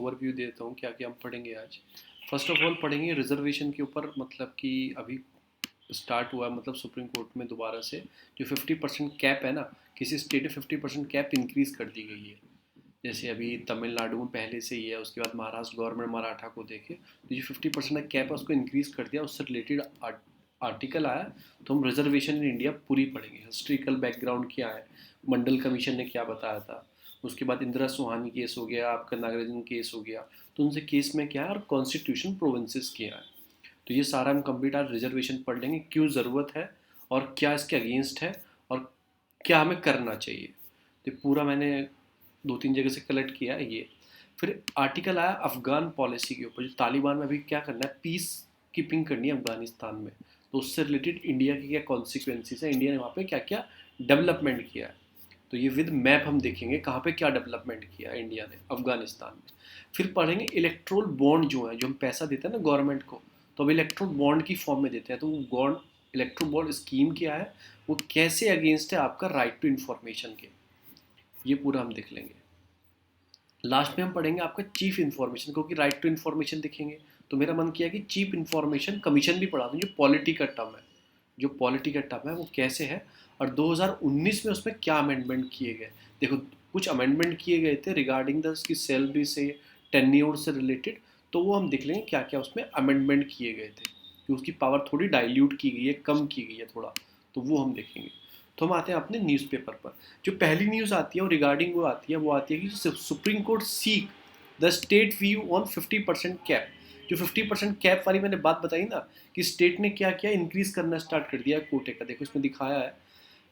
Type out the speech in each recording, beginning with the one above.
Overview देता हूँ क्या क्या हम पढ़ेंगे आज। फर्स्ट ऑफ ऑल पढ़ेंगे रिजर्वेशन के ऊपर, मतलब कि अभी स्टार्ट हुआ है, मतलब सुप्रीम कोर्ट में दोबारा से जो 50% कैप है ना, किसी स्टेट में 50% कैप इंक्रीज कर दी गई है। जैसे अभी तमिलनाडु में पहले से ही है, उसके बाद महाराष्ट्र गवर्नमेंट मराठा को देखे तो जो 50% कैप है उसको इंक्रीज कर दिया। उससे रिलेटेड आर्टिकल आया। तो हम रिजर्वेशन इन इंडिया पूरी पढ़ेंगे, हिस्ट्रिकल बैकग्राउंड क्या है, मंडल कमीशन ने क्या बताया था, उसके बाद इंदिरा सुहानी केस हो गया, आपका नागार्जुन केस हो गया, तो उनसे केस में क्या है और कॉन्स्टिट्यूशन प्रोविंसेस क्या है। तो ये सारा हम कंप्लीट आज रिजर्वेशन पढ़ लेंगे, क्यों ज़रूरत है और क्या इसके अगेंस्ट है और क्या हमें करना चाहिए। तो पूरा मैंने 2-3 जगह से कलेक्ट किया है ये। फिर आर्टिकल आया अफ़गान पॉलिसी के ऊपर, जो तालिबान में अभी क्या करना है, पीस कीपिंग करनी है अफ़गानिस्तान में। तो उससे रिलेटेड इंडिया के क्या कॉन्सिक्वेंसीज है, इंडिया ने वहाँ पे क्या क्या डेवलपमेंट किया है। तो ये विद मैप हम देखेंगे कहाँ पे क्या डेवलपमेंट किया है इंडिया ने अफ़गानिस्तान में। फिर पढ़ेंगे इलेक्ट्रोल बॉन्ड जो है, जो हम पैसा देते हैं ना गवर्नमेंट को, तो अब इलेक्ट्रोल बॉन्ड की फॉर्म में देते हैं। तो वो बॉन्ड, इलेक्ट्रोल बॉन्ड स्कीम क्या है, वो कैसे अगेंस्ट है आपका राइट टू इन्फॉर्मेशन के, ये पूरा हम देख लेंगे। लास्ट में हम पढ़ेंगे आपका चीफ इन्फॉर्मेशन, क्योंकि राइट टू इन्फॉर्मेशन दिखेंगे तो मेरा मन किया कि चीफ इन्फॉर्मेशन कमीशन भी पढ़ा दूँ। जो पॉलिटी का टर्म है, जो पॉलिटी का टर्म है वो कैसे है, और 2019 में उसमें क्या अमेंडमेंट किए गए। देखो, कुछ अमेंडमेंट किए गए थे रिगार्डिंग द उसकी सैलरी से, टेन्योर से रिलेटेड। तो वो हम देख लेंगे क्या क्या उसमें अमेंडमेंट किए गए थे, कि उसकी पावर थोड़ी डाइल्यूट की गई है, कम की गई है थोड़ा। तो वो हम देखेंगे। तो हम आते हैं अपने न्यूज़पेपर पर। जो पहली न्यूज़ आती है वो रिगार्डिंग वो आती है कि supreme court seek the state view on 50% cap. जो 50% कैप वाली मैंने बात बताई ना, कि स्टेट ने क्या किया, इंक्रीज करना स्टार्ट कर दिया है कोटे का। देखो इसमें दिखाया है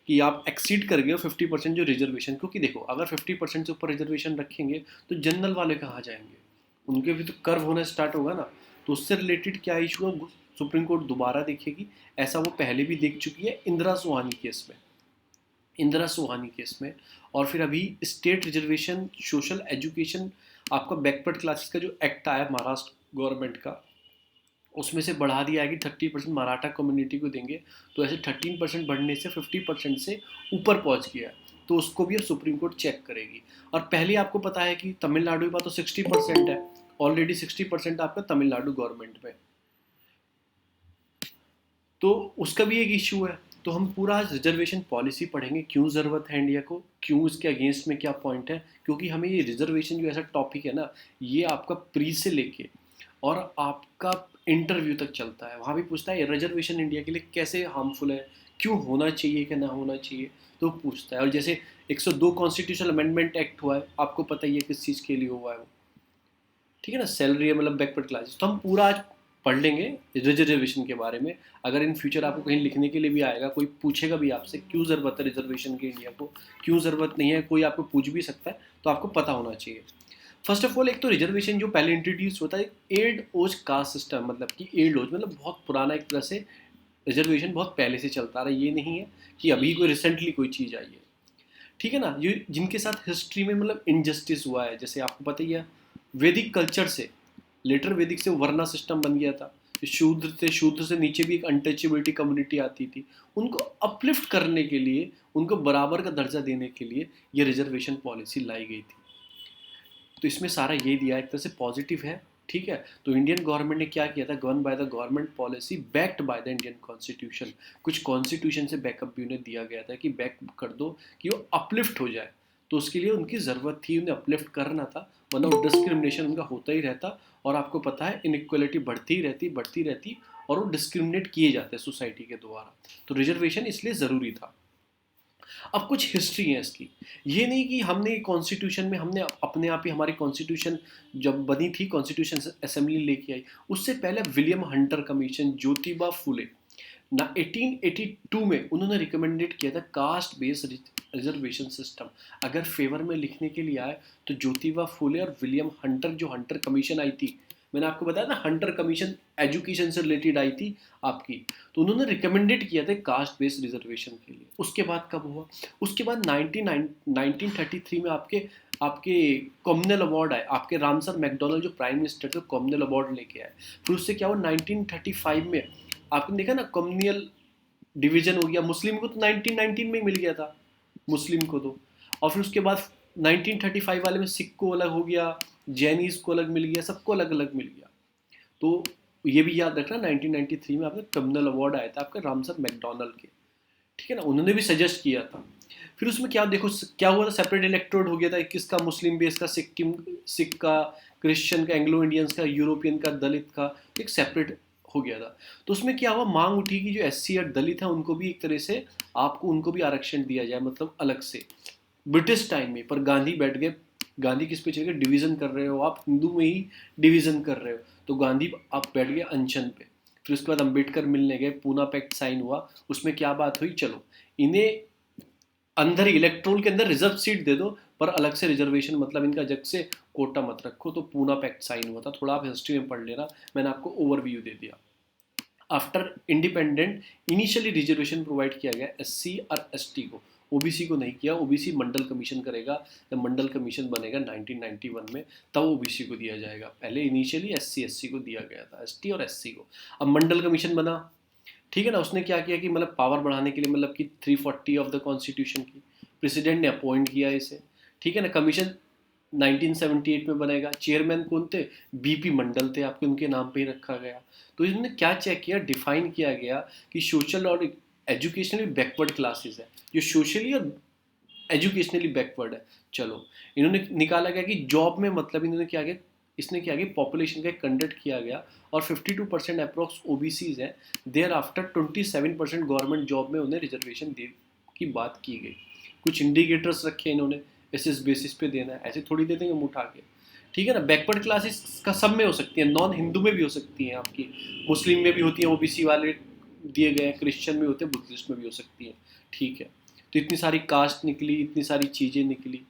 कि आप एक्सीड कर गए हो 50% जो रिजर्वेशन, क्योंकि देखो अगर 50% से ऊपर रिजर्वेशन रखेंगे तो जनरल वाले कहाँ जाएंगे, उनके भी तो कर्व होना स्टार्ट होगा ना। तो उससे रिलेटेड क्या इशू है, सुप्रीम कोर्ट दोबारा देखेगी। ऐसा वो पहले भी देख चुकी है इंदिरा सुहानी केस में, इंदिरा सुहानी केस में। और फिर अभी स्टेट रिजर्वेशन सोशल एजुकेशन, आपका बैकवर्ड क्लासेस का जो एक्ट आया महाराष्ट्र गवर्नमेंट का, उसमें से बढ़ा दिया है कि 30% मराठा कम्युनिटी को देंगे। तो ऐसे 13% बढ़ने से 50% से ऊपर पहुंच गया। तो उसको भी अब सुप्रीम कोर्ट चेक करेगी। और पहले आपको पता है कि तमिलनाडु के पास तो 60% है, ऑलरेडी 60% आपका तमिलनाडु गवर्नमेंट में, तो उसका भी एक इशू है। तो हम पूरा आज रिजर्वेशन पॉलिसी पढ़ेंगे, क्यों ज़रूरत है इंडिया को, क्यों इसके अगेंस्ट में क्या पॉइंट है। क्योंकि हमें ये रिजर्वेशन जो ऐसा टॉपिक है ना, ये आपका प्री से लेके और आपका इंटरव्यू तक चलता है। वहाँ भी पूछता है रिजर्वेशन इंडिया के लिए कैसे हार्मफुल है, क्यों होना चाहिए कि ना होना चाहिए, तो पूछता है। और जैसे 102 कॉन्स्टिट्यूशनल अमेंडमेंट एक्ट हुआ है, आपको पता ही है किस चीज़ के लिए हुआ है वो, ठीक है ना, सैलरी है मतलब बैकवर्ड क्लासेस। तो हम पूरा आज पढ़ लेंगे रिजर्वेशन के बारे में। अगर इन फ्यूचर आपको कहीं लिखने के लिए भी आएगा, कोई पूछेगा भी आपसे क्यों ज़रूरत है रिजर्वेशन की इंडिया को, क्यों ज़रूरत नहीं है, कोई आपको पूछ भी सकता है, तो आपको पता होना चाहिए। फर्स्ट ऑफ ऑल, एक तो रिजर्वेशन जो पहले इंट्रोड्यूस होता है, एड ओज कास्ट सिस्टम, मतलब कि एड ओज मतलब बहुत पुराना एक तरह से रिजर्वेशन बहुत पहले से चलता रहा है। ये नहीं है कि अभी कोई रिसेंटली कोई चीज़ आई है, ठीक है ना। ये जिनके साथ हिस्ट्री में मतलब इनजस्टिस हुआ है, जैसे आपको पता ही है, वैदिक कल्चर से, लेटर वैदिक से वर्ना सिस्टम बन गया था। शूद्र थे, शूद्र से नीचे भी एक अनटचेबिलिटी कम्युनिटी आती थी। उनको अपलिफ्ट करने के लिए, उनको बराबर का दर्जा देने के लिए ये रिजर्वेशन पॉलिसी लाई गई थी। तो इसमें सारा ये दिया, एक तरह से पॉजिटिव है, ठीक है। तो इंडियन गवर्नमेंट ने क्या किया था, govern by the government policy backed by the Indian constitution. कुछ कॉन्स्टिट्यूशन से बैकअप भी उन्हें दिया गया था कि बैक कर दो कि वो अपलिफ्ट हो जाए। तो उसके लिए उनकी ज़रूरत थी, उन्हें अपलिफ्ट करना था, वरना डिस्क्रिमिनेशन उनका होता ही रहता। और आपको पता है इनइक्वलिटी बढ़ती ही रहती, बढ़ती रहती, और वो डिस्क्रिमिनेट किए जाते सोसाइटी के द्वारा। तो रिजर्वेशन इसलिए ज़रूरी था। अब कुछ हिस्ट्री है इसकी। ये नहीं कि हमने कॉन्स्टिट्यूशन में, हमने अपने आप ही हमारी कॉन्स्टिट्यूशन जब बनी थी, कॉन्स्टिट्यूशन असेंबली लेके आई, उससे पहले William Hunter commission, Jyotiba Phule ना 1882 में उन्होंने रिकमेंडेड किया था कास्ट बेस्ड रिजर्वेशन सिस्टम। अगर फेवर में लिखने के लिए आए तो ज्योतिबा फुले और विलियम हंटर, जो हंटर कमीशन आई थी, मैंने आपको बताया ना हंटर कमीशन एजुकेशन से रिलेटेड आई थी आपकी, तो उन्होंने रिकमेंडेड किया था कास्ट बेस्ड रिजर्वेशन के लिए। उसके बाद कब हुआ, उसके बाद 1933 में आपके आपके कॉमनल अवार्ड आए, आपके रामसर मैकडोनल्ड जो प्राइम मिनिस्टर थे कॉमनल अवार्ड लेके आए। फिर उससे क्या हुआ, 1935 में आपने देखा ना कम्युनियल डिवीजन हो गया। मुस्लिम को तो 1919 में ही मिल गया था, मुस्लिम को तो। और फिर उसके बाद 1935 वाले में सिख को अलग हो गया, जैनीज को अलग मिल गया, सबको अलग अलग मिल गया। तो ये भी याद रखना 1993 में आपने कम्युनल अवार्ड आया था आपके रामसर मैकडोनल्ड के, ठीक है ना, उन्होंने भी सजेस्ट किया था। फिर उसमें क्या देखो क्या हुआ था, सेपरेट इलेक्ट्रोड हो गया था, 21 का मुस्लिम बेस का, सिख का, क्रिश्चियन का, एंग्लो इंडियंस का, यूरोपियन का, दलित का, एक सेपरेट हो गया था। तो उसमें क्या हुआ, मांग उठी कि जो एससी और दलित है उनको भी एक तरह से आपको उनको भी आरक्षण दिया जाए, मतलब अलग से, ब्रिटिश टाइम में। पर गांधी बैठ गए, गांधी किस पे चले गए, डिवीजन कर रहे हो आप, हिंदू में ही डिवीजन कर रहे हो, तो गांधी आप बैठ गए अनशन पे। फिर उसके बाद अम्बेडकर मिलने गए, पूना पैक्ट साइन हुआ, उसमें क्या बात हुई, चलो इन्हें अंदर ही इलेक्ट्रोल के अंदर रिजर्व सीट दे दो, पर अलग से रिजर्वेशन, मतलब इनका जग से कोटा मत रखो। तो पूना पैक्ट साइन हुआ था, थोड़ा आप हिस्ट्री में पढ़ लेना, मैंने आपको ओवरव्यू दे दिया। After independent initially reservation provide किया गया एससी और एसटी को, ओबीसी को नहीं किया। ओबीसी मंडल कमीशन करेगा, जब मंडल कमीशन बनेगा 1991 में, तब ओबीसी को दिया जाएगा। पहले इनिशियली एससी एससी को दिया गया था, एसटी और एससी को। अब मंडल कमीशन बना, ठीक है ना, उसने क्या किया कि मतलब पावर बढ़ाने के लिए, मतलब कि 340 ऑफ द कॉन्स्टिट्यूशन की, प्रेसिडेंट ने अपॉइंट किया इसे, ठीक है ना। कमीशन 1978 में बनेगा, चेयरमैन कौन थे, बीपी मंडल थे, आपके उनके नाम पे ही रखा गया। तो इन्होंने क्या चेक किया, डिफाइन किया गया कि सोशल और एजुकेशनली बैकवर्ड क्लासेस है, जो सोशली और एजुकेशनली बैकवर्ड है। चलो इन्होंने निकाला गया कि जॉब में, मतलब इन्होंने क्या किया, इसने क्या किया, पॉपुलेशन का कंडक्ट किया गया, और 52% अप्रॉक्स ओबीसीज हैं। देयर आफ्टर 27% गवर्नमेंट जॉब में उन्हें रिजर्वेशन दे की बात की गई। कुछ इंडिकेटर्स रखे इन्होंने, इस बेसिस पे देना है, ऐसे थोड़ी दे देंगे मुँह उठा के, ठीक है ना। बैकवर्ड क्लासेस का सब में हो सकती है, नॉन हिंदू में भी हो सकती हैं आपकी, मुस्लिम में भी होती हैं, ओबीसी वाले दिए गए हैं, क्रिश्चियन में होते हैं, बुद्धिस्ट में भी हो सकती हैं, ठीक है। तो इतनी सारी कास्ट निकली, इतनी सारी चीज़ें निकली,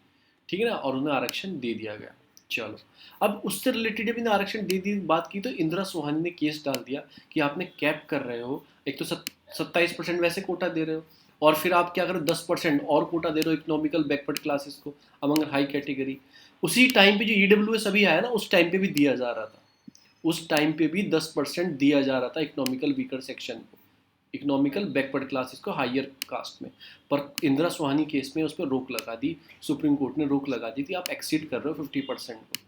ठीक है ना, और उन्हें आरक्षण दे दिया गया। चलो अब उससे रिलेटेड जब इन्हें आरक्षण दे दी बात की, तो इंदिरा सोहानी ने केस डाल दिया कि आपने कैप कर रहे हो, एक तो 27% वैसे कोटा दे रहे हो, और फिर आप क्या करो 10% और कोटा दे रहे हो इकोनॉमिकल बैकवर्ड क्लासेस को, अमंग हाई कैटेगरी। उसी टाइम पे जो ईडब्ल्यूएस अभी आया ना, उस टाइम पे भी दिया जा रहा था, उस टाइम पे भी 10% दिया जा रहा था इकोनॉमिकल वीकर सेक्शन को, इकोनॉमिकल बैकवर्ड क्लासेस को, हायर कास्ट में। पर इंदिरा सोहानी केस में उस पर रोक लगा दी, सुप्रीम कोर्ट ने रोक लगा दी थी, आप एक्सीड कर रहे हो 50% को,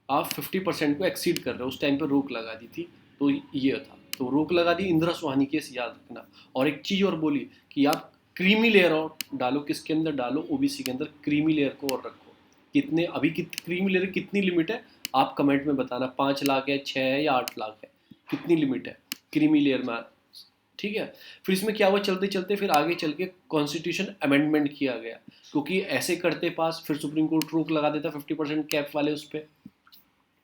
आप 50% को एक्सीड कर रहे हो, उस टाइम पर रोक लगा दी थी। तो ये था, तो रोक लगा दी, इंदिरा सोहानी केस याद रखना। और एक चीज़ और बोली कि आप क्रीमी लेयर और डालो, किसके अंदर डालो, ओबीसी के अंदर क्रीमी लेयर को और रखो। कितने अभी क्रीमी लेयर कितनी लिमिट है, आप कमेंट में बताना, 5 लाख है, 6 है या 8 लाख है, कितनी लिमिट है क्रीमी लेयर में, ठीक है। फिर इसमें क्या हुआ, चलते चलते फिर आगे चल के कॉन्स्टिट्यूशन अमेंडमेंट किया गया, क्योंकि ऐसे करते पास फिर सुप्रीम कोर्ट रोक लगा देता 50% कैप वाले उस पर।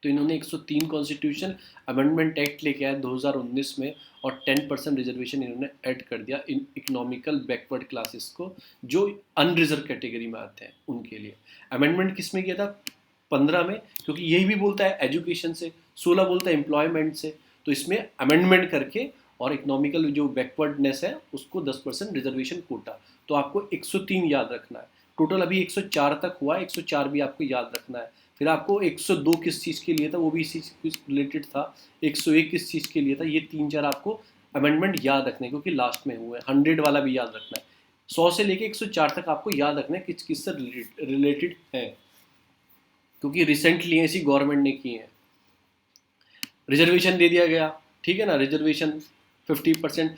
तो इन्होंने 103 कॉन्स्टिट्यूशन अमेंडमेंट एक्ट लेके आया 2019 में, और 10% रिजर्वेशन इन्होंने ऐड कर दिया इन इकोनॉमिकल बैकवर्ड क्लासेस को, जो अनरिजर्व कैटेगरी में आते हैं उनके लिए। अमेंडमेंट किस में किया था, 15 में, क्योंकि यही भी बोलता है एजुकेशन से, 16 बोलता है एम्प्लॉयमेंट से। तो इसमें अमेंडमेंट करके, और इकोनॉमिकल जो बैकवर्डनेस है उसको 10% रिजर्वेशन कोटा। तो आपको 103 याद रखना है, टोटल अभी 104 तक हुआ है, 104 भी आपको याद रखना है। फिर आपको 102 किस चीज़ के लिए था, वो भी इसी रिलेटेड था, 101 किस चीज़ के लिए था, ये 3-4 आपको अमेंडमेंट याद रखने, क्योंकि लास्ट में हुए। 100 वाला भी याद रखना है, 100 से लेके 104 तक आपको याद रखना है किस किस से रिलेटेड है, क्योंकि रिसेंटली ऐसी गवर्नमेंट ने की है। रिजर्वेशन दे दिया गया, ठीक है ना, रिजर्वेशन 50%।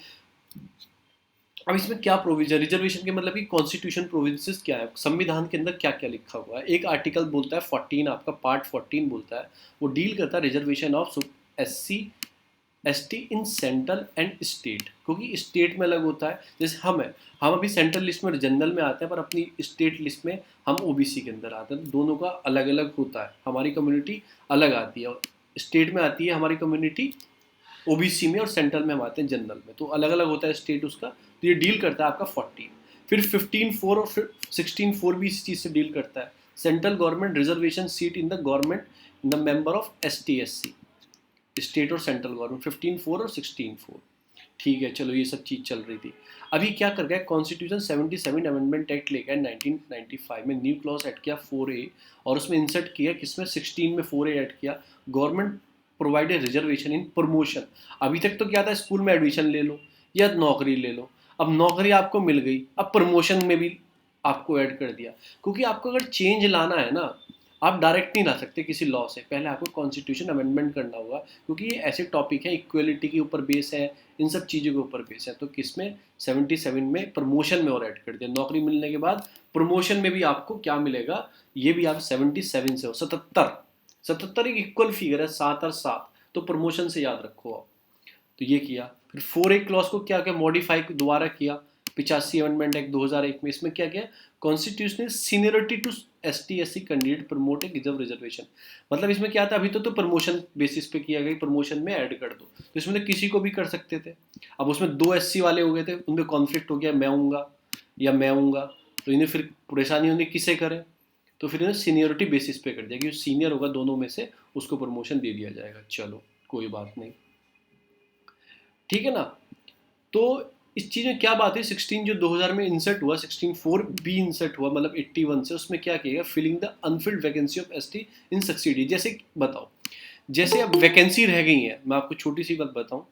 अब इसमें क्या प्रोविजन, रिजर्वेशन के मतलब कि कॉन्स्टिट्यूशन प्रोविजंस क्या है, संविधान के अंदर क्या क्या लिखा हुआ है। एक आर्टिकल बोलता है 14, आपका पार्ट 14 बोलता है, वो डील करता है reservation of SC ST in central and state, क्योंकि स्टेट में अलग होता है, जैसे हम अभी सेंट्रल लिस्ट में जनरल में आते हैं, पर अपनी स्टेट लिस्ट में हम ओबीसी के अंदर आते हैं, दोनों का अलग अलग होता है। हमारी कम्युनिटी अलग आती है, और स्टेट में आती है हमारी कम्युनिटी ओबीसी में, और सेंट्रल में हम आते हैं जनरल में, तो अलग अलग होता है स्टेट उसका। तो ये डील करता है आपका 14। फिर 15(4) और 16(4) भी इस चीज़ से डील करता है, central government reservation seat in the government in the member of ST SC, state और सेंट्रल गवर्नमेंट, 15(4) और 16(4), ठीक है। चलो ये सब चीज़ चल रही थी। अभी क्या कर गया कॉन्स्टिट्यूशन 77 अमेंडमेंट एक्ट लेकर 1995 में न्यू क्लॉज ऐड किया 4A, और उसमें इंसर्ट किया किसमें, 16 में 4A ऐड किया, government provided reservation in promotion. अभी तक तो क्या था, स्कूल में एडमिशन ले लो या नौकरी ले लो, अब नौकरी आपको मिल गई, अब प्रमोशन में भी आपको ऐड कर दिया, क्योंकि आपको अगर चेंज लाना है ना, आप डायरेक्ट नहीं ला सकते किसी लॉ से, पहले आपको कॉन्स्टिट्यूशन अमेंडमेंट करना होगा, क्योंकि ये ऐसे टॉपिक है, इक्वलिटी के ऊपर बेस है, इन सब चीज़ों के ऊपर बेस है। तो किसमें 77 में प्रमोशन में और ऐड कर दिया, नौकरी मिलने के बाद प्रमोशन में भी आपको क्या मिलेगा, ये भी आप 77 से हो, 77 एक इक्वल फिगर है, 7 और 7, तो प्रमोशन से याद रखो आप। तो ये किया। फिर 4A क्लॉज को क्या क्या मॉडिफाई दोबारा किया 85 अमेंडमेंट एक्ट 2001 में। इसमें क्या किया, constitutional seniority to ST SC candidate promote a reservation. मतलब इसमें क्या था, अभी तो प्रमोशन बेसिस पे किया गया, प्रमोशन में ऐड कर दो, तो इसमें तो किसी को भी कर सकते थे। अब उसमें 2 SC वाले हो गए थे, उनमें कॉन्फ्लिक्ट हो गया, मैं हूँगा या मैं हूँगा, तो इन्हें फिर परेशानी होनी किसे करें, तो फिर इन्हें सीनियरिटी बेसिस पे कर दिया कि सीनियर होगा दोनों में से उसको प्रमोशन दे दिया जाएगा। चलो कोई बात नहीं, ठीक है ना। तो इस चीज़ में क्या बात है, 16 जो 2000 में इंसर्ट हुआ, 16(4)B इंसर्ट हुआ, मतलब 81 से, उसमें क्या किया, filling the unfilled vacancy of ST in सक्सीडी। जैसे बताओ, जैसे अब वैकेंसी रह गई है, मैं आपको छोटी सी बात बताऊं,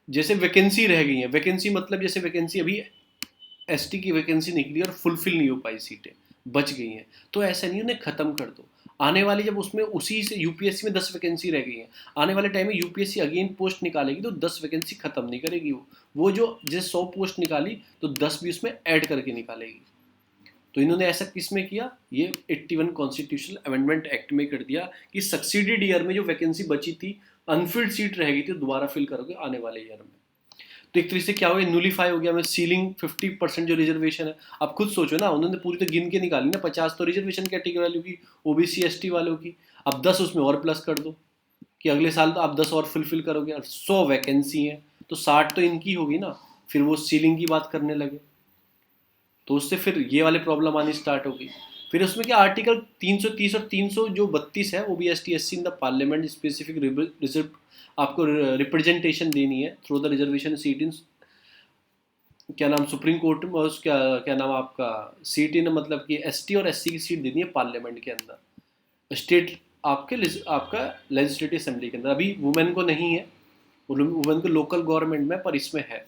जैसे वैकेंसी रह गई है, वैकेंसी मतलब जैसे वैकेंसी अभी ST की वैकेंसी निकली और फुलफिल नहीं हो पाई, सीटें बच गई हैं, तो ऐसा नहीं, उन्हें खत्म कर दो। आने वाली जब उसमें उसी से UPSC में 10 वैकेंसी रह गई हैं, आने वाले टाइम में UPSC अगेन पोस्ट निकालेगी तो 10 वैकेंसी खत्म नहीं करेगी, वो जो जैसे 100 पोस्ट निकाली तो 10 भी उसमें ऐड करके निकालेगी। तो इन्होंने ऐसा किस में किया, ये 81 कॉन्स्टिट्यूशनल अमेंडमेंट एक्ट में कर दिया कि सक्सीडेड ईयर में जो वैकेंसी बची थी, अनफिल्ड सीट रह गई थी, दोबारा फिल करोगे आने वाले ईयर में। तो एक तरीके से क्या हो गया, न्यूलीफाई हो गया। मैं सीलिंग 50% जो रिजर्वेशन है, आप खुद सोचो ना, उन्होंने पूरी तो गिन के निकाली ना, 50 तो रिजर्वेशन कैटेगरी वालों की, OBC ST वालों की, अब 10 उसमें और प्लस कर दो कि अगले साल तो आप 10 और फुलफिल करोगे, और 100 वैकेंसी है तो 60 तो इनकी होगी ना, फिर वो सीलिंग की बात करने लगे, तो उससे फिर ये वाले प्रॉब्लम आनी स्टार्ट हो गई। फिर उसमें क्या, आर्टिकल 330 और 300 जो 32 है, वो भी ST SC in the parliament specific reserve आपको रिप्रेजेंटेशन देनी है थ्रू द रिजर्वेशन सीट इन, क्या नाम, सुप्रीम कोर्ट में, और क्या क्या नाम आपका, सीट इन मतलब कि ST और SC की सीट देनी है पार्लियामेंट के अंदर, स्टेट आपके आपका लेजिस्लेटिव असेंबली के अंदर। अभी वुमेन को नहीं है, वुमेन को लोकल गवर्नमेंट में, पर इसमें है।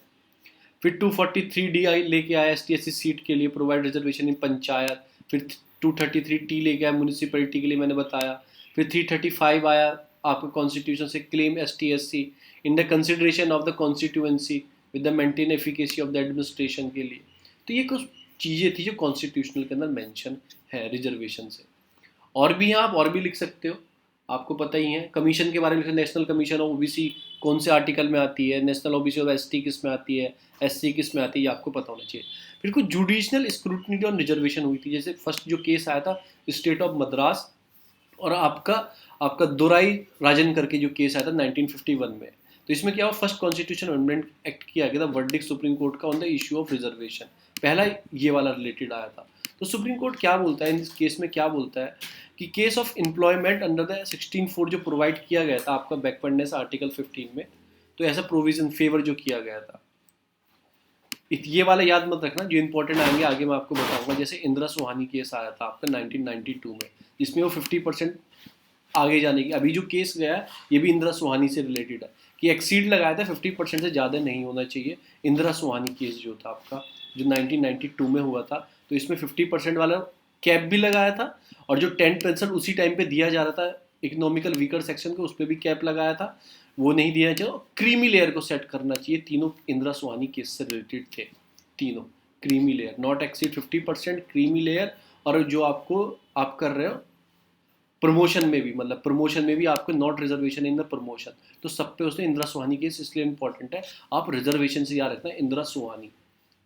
फिर 243D लेके आया ST SC सीट के लिए, प्रोवाइड रिजर्वेशन इन पंचायत। फिर 233T लेके आया म्यूनिसिपैलिटी के लिए, मैंने बताया। फिर 335 आया आपका कॉन्स्टिट्यूशन से, claim ST SC in the consideration of the constituency with the maintain efficacy of the administration के लिए। तो ये कुछ चीज़ें थी जो कॉन्स्टिट्यूशनल के अंदर मेंशन है रिजर्वेशन से। और भी हैं, आप और भी लिख सकते हो, आपको पता ही है। कमीशन के बारे में लिखा, नेशनल कमीशन ऑफ OBC कौन से आर्टिकल में आती है, नेशनल OBC ऑफ ST किस में आती है, SC किस में आती है, ये आपको पता होना चाहिए। फिर कुछ जुडिशनल स्क्रूटनी और रिजर्वेशन हुई थी, जैसे फर्स्ट जो केस आया था स्टेट ऑफ मद्रास, और आपका आपका दोराई राजन करके जो केस आया था 1951 में। तो इसमें क्या हुआ, फर्स्ट कॉन्स्टिट्यूशन अमेंडमेंट एक्ट किया गया था, वर्डिक्ट सुप्रीम कोर्ट का on the issue of reservation, पहला ये वाला रिलेटेड आया था। तो सुप्रीम कोर्ट क्या बोलता है इस केस में, क्या बोलता है कि case of employment under the 16(4) जो प्रोवाइड किया गया था आपका बैकवर्डनेस आर्टिकल 15 में, तो ऐसा प्रोविजन फेवर जो किया गया था, ये वाला याद मत रखना, जो इंपॉर्टेंट आएंगे आगे मैं आपको बताऊंगा। जैसे इंदिरा सुहानी केस आया था आपका 1992 में, जिसमें वो 50% आगे जाने की, अभी जो केस गया है ये भी इंदिरा सुहानी से रिलेटेड है, कि एक्सीड लगाया था 50% से ज़्यादा नहीं होना चाहिए। इंदिरा सुहानी केस जो था आपका, जो 1992 में हुआ था, तो इसमें 50% वाला कैप भी लगाया था, और जो 10% उसी टाइम पे दिया जा रहा था इकोनॉमिकल वीकर सेक्शन को, उस पर भी कैप लगाया था, वो नहीं दिया चाहिए। क्रीमी लेयर को सेट करना चाहिए, तीनों इंदिरा सुहानी केस से रिलेटेड थे, तीनों। Creamy layer not exceed 50%, creamy layer, और जो आपको आप कर रहे हो प्रमोशन में भी, मतलब प्रमोशन में भी आपको not reservation in the promotion, तो सब पे उसने इंदिरा सुहानी केस इसलिए इंपॉर्टेंट है, आप रिजर्वेशन से याद रखना इंदिरा सुहानी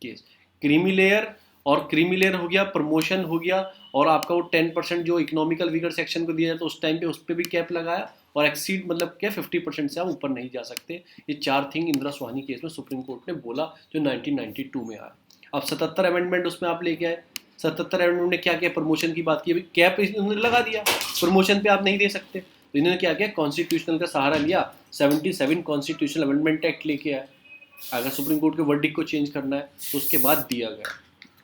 केस। क्रीमी लेयर, और क्रीमी लेयर हो गया, प्रमोशन हो गया, और आपका वो 10% जो इकोनॉमिकल वीकर सेक्शन को दिया जाता है उस टाइम पे, उस पर भी कैप लगाया, और एक्सीड मतलब क्या 50% से आप ऊपर नहीं जा सकते। ये 4 थिंग इंदिरा सुहानी केस में सुप्रीम कोर्ट ने बोला, जो 1992 में आया। अब 77 अमेंडमेंट उसमें आप लेके आए, 77 अमेंडमेंट ने क्या किया, प्रमोशन की बात की, अभी कैप इन्होंने लगा दिया, प्रमोशन पे आप नहीं दे सकते, तो इन्होंने क्या किया, कॉन्स्टिट्यूशनल का सहारा लिया, 77 कॉन्स्टिट्यूशनल अमेंडमेंट एक्ट लेके आए। अगर सुप्रीम कोर्ट के वर्डिक्ट को चेंज करना है तो उसके बाद दिया गया,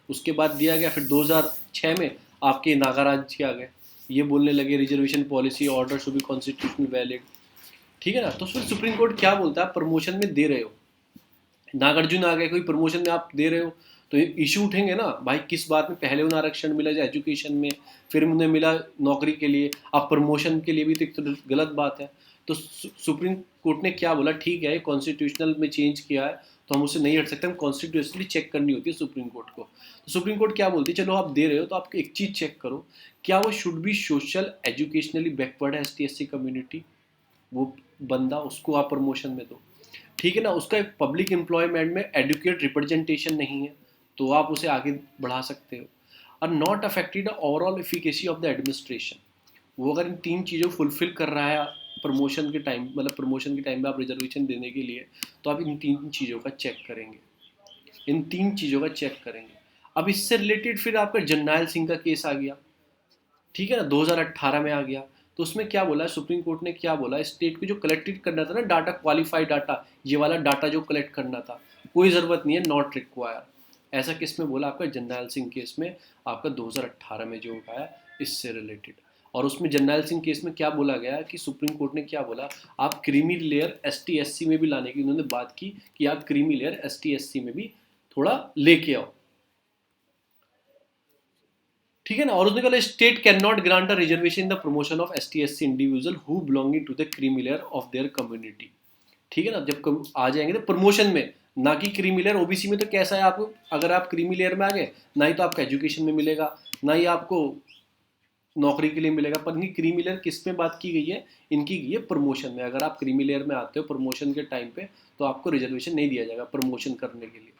उसके बाद दिया गया। फिर 2006 में आपके नागाराज के आ गए, ये बोलने लगे reservation policy order should be constitutional valid, ठीक है ना। तो फिर सुप्रीम कोर्ट क्या बोलता है, प्रमोशन में दे रहे हो, नागार्जुन आ गए, कोई प्रमोशन में आप दे रहे हो तो ये इशू उठेंगे ना भाई, किस बात में पहले उन्हें आरक्षण मिला जाए एजुकेशन में, फिर उन्हें मिला नौकरी के लिए, अब प्रमोशन के लिए भी, तो एक तो गलत बात है। तो सुप्रीम कोर्ट ने क्या बोला, ठीक है कॉन्स्टिट्यूशनल में चेंज किया है तो हम उससे नहीं हट सकते, हम कॉन्स्टिट्यूशनली चेक करनी होती है सुप्रीम कोर्ट को। तो सुप्रीम कोर्ट क्या बोलती है, चलो आप दे रहे हो तो आप एक चीज़ चेक करो, क्या वो should be social educationally backward है ST SC कम्युनिटी, वो बंदा उसको आप प्रमोशन में दो, ठीक है ना। उसका एक पब्लिक एम्प्लॉयमेंट में एडुकेट रिप्रेजेंटेशन नहीं है तो आप उसे आगे बढ़ा सकते हो। और not affected overall efficacy of the administration, वो अगर इन 3 चीज़ों को फुलफिल कर रहा है प्रमोशन के टाइम, मतलब प्रमोशन के टाइम में आप रिजर्वेशन देने के लिए, तो आप इन 3 चीज़ों का चेक करेंगे, इन 3 चीज़ों का चेक करेंगे। अब इससे रिलेटेड फिर आपका जरनैल सिंह का केस आ गया, ठीक है ना, 2018 में आ गया। तो उसमें क्या बोला सुप्रीम कोर्ट ने, क्या बोला, स्टेट को जो कलेक्टेड करना था ना डाटा, क्वालिफाइड डाटा, ये वाला डाटा जो कलेक्ट करना था, कोई ज़रूरत नहीं है, नॉट रिक्वायर। ऐसा किस में बोला, आपका जरनैल सिंह केस में, आपका 2018 में जो आया इससे रिलेटेड। और उसमें जरनैल सिंह केस में क्या बोला गया कि सुप्रीम कोर्ट ने क्या बोला, आप क्रीमी लेयर ST SC में भी लाने की उन्होंने बात की कि आप क्रीमी लेयर ST SC में भी थोड़ा लेके आओ, ठीक है ना। और उसने कहा state can not grant a reservation in the promotion of ST SC individual who belonging to the creamy layer of their community, ठीक है ना। जब आ जाएंगे तो प्रमोशन में, ना कि क्रीमी लेयर। OBC में तो कैसा है, आपको अगर आप क्रीमी लेयर में आ गए, ना ही तो आपको एजुकेशन में मिलेगा, ना ही आपको नौकरी के लिए मिलेगा। पर इनकी क्रीमी लेयर किस में बात की गई है, इनकी ये प्रमोशन में, अगर आप क्रीमी लेयर में आते हो प्रमोशन के टाइम पे तो आपको रिजर्वेशन नहीं दिया जाएगा प्रमोशन करने के लिए।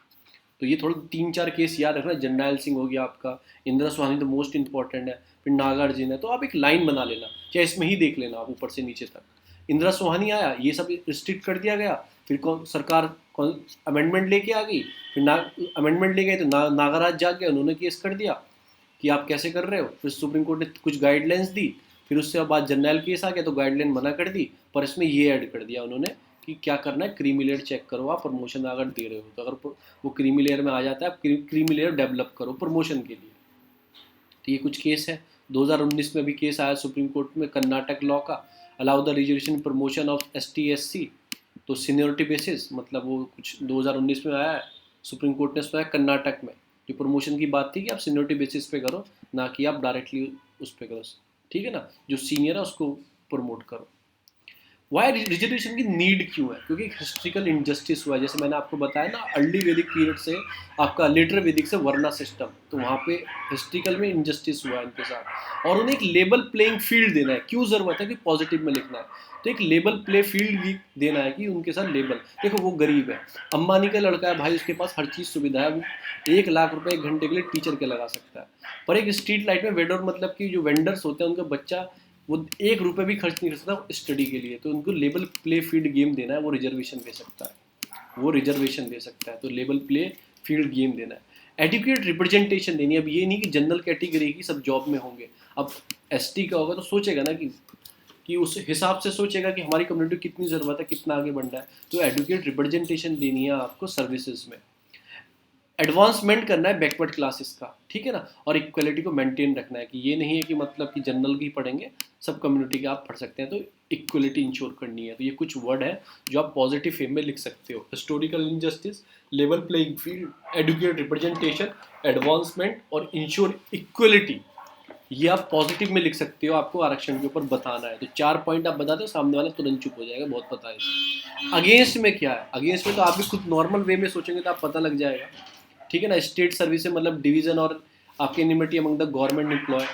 तो ये थोड़ा 3-4 केस याद रखना, जरनैल सिंह हो गया आपका, इंदिरा सुहानी तो मोस्ट इंपॉर्टेंट है, फिर नागार्जुन है, तो आप एक लाइन बना लेना, चाहे इसमें ही देख लेना आप ऊपर से नीचे तक। इंदिरा सुहानी आया, ये सब रिस्ट्रिक्ट कर दिया गया, फिर कौन सरकार अमेंडमेंट लेके आ गई, फिर अमेंडमेंट ले गए तो नागराज जाग गए, उन्होंने केस कर दिया कि आप कैसे कर रहे हो, फिर सुप्रीम कोर्ट ने कुछ गाइडलाइंस दी, फिर उससे बाद जर्नल केस आ गया तो गाइडलाइन मना कर दी, पर इसमें ये ऐड कर दिया उन्होंने कि क्या करना है, क्रीमी लेयर चेक करो, आप प्रमोशन अगर दे रहे हो तो, अगर वो क्रीमी लेयर में आ जाता है, आप क्रीमी लेयर डेवलप करो प्रमोशन के लिए। तो ये कुछ केस है। 2019 में भी केस आया सुप्रीम कोर्ट में, कर्नाटक लॉ का, allow the reservation promotion of ST SC, तो सीनियोरिटी बेसिस, मतलब वो कुछ 2019 में आया है, सुप्रीम कोर्ट ने सुनाया कर्नाटक में, जो प्रमोशन की बात थी कि आप सीनियोरिटी बेसिस पे करो, ना कि आप डायरेक्टली उस पर करो, ठीक है ना, जो सीनियर है उसको प्रमोट करो। वाई रिजर्वेशन की नीड क्यों है, क्योंकि हिस्ट्रिकल इनजस्टिस हुआ है, जैसे मैंने आपको बताया ना, अर्ली वैदिक पीरियड से आपका लेटर वैदिक से वर्ना सिस्टम, तो वहाँ पे हिस्ट्रिकल में इनजस्टिस हुआ है इनके साथ, और उन्हें एक लेवल प्लेइंग फील्ड देना है। क्यों ज़रूरत है कि पॉजिटिव में लिखना है, तो एक लेवल प्ले फील्ड भी देना है कि उनके साथ लेवल, देखो वो गरीब है, अंबानी का लड़का है भाई, उसके पास हर चीज़ सुविधा है, वो 1 लाख रुपए 1 घंटे के लिए टीचर के लगा सकता है, पर एक स्ट्रीट लाइट में वेंडर, मतलब कि जो वेंडर्स होते हैं उनका बच्चा वो 1 रुपये भी खर्च नहीं कर सकता स्टडी के लिए, तो उनको लेवल प्ले फील्ड गेम देना है, वो रिजर्वेशन दे सकता है, वो रिजर्वेशन दे सकता है, तो लेवल प्ले फील्ड गेम देना है। एडुकेट रिप्रेजेंटेशन देनी है। अब ये नहीं कि जनरल कैटेगरी की सब जॉब में होंगे, अब ST का होगा तो सोचेगा ना कि उस हिसाब से सोचेगा कि हमारी कम्युनिटी कितनी ज़रूरत है, कितना आगे बढ़ना है, तो एडुकेट रिप्रेजेंटेशन देनी है आपको सर्विसेज में। एडवांसमेंट करना है बैकवर्ड क्लासेस का, ठीक है ना, और इक्वलिटी को मेंटेन रखना है, कि ये नहीं है कि मतलब कि जनरल की पढ़ेंगे सब कम्युनिटी के आप पढ़ सकते हैं, तो इक्वलिटी इंश्योर करनी है। तो ये कुछ वर्ड है जो आप पॉजिटिव वे में लिख सकते हो, historical injustice, level playing field, educate representation, advancement और इंश्योर इक्वलिटी, ये आप पॉजिटिव में लिख सकते हो, आपको आरक्षण के ऊपर बताना है। तो 4 पॉइंट आप बताते हो, सामने वाला तुरंत चुप हो जाएगा, बहुत पता है इसे। अगेंस्ट में क्या है, अगेंस्ट में तो आप भी खुद नॉर्मल वे में सोचेंगे तो आप पता लग जाएगा, ठीक है ना। स्टेट सर्विस मतलब डिवीजन और आपके enmity among the government employ,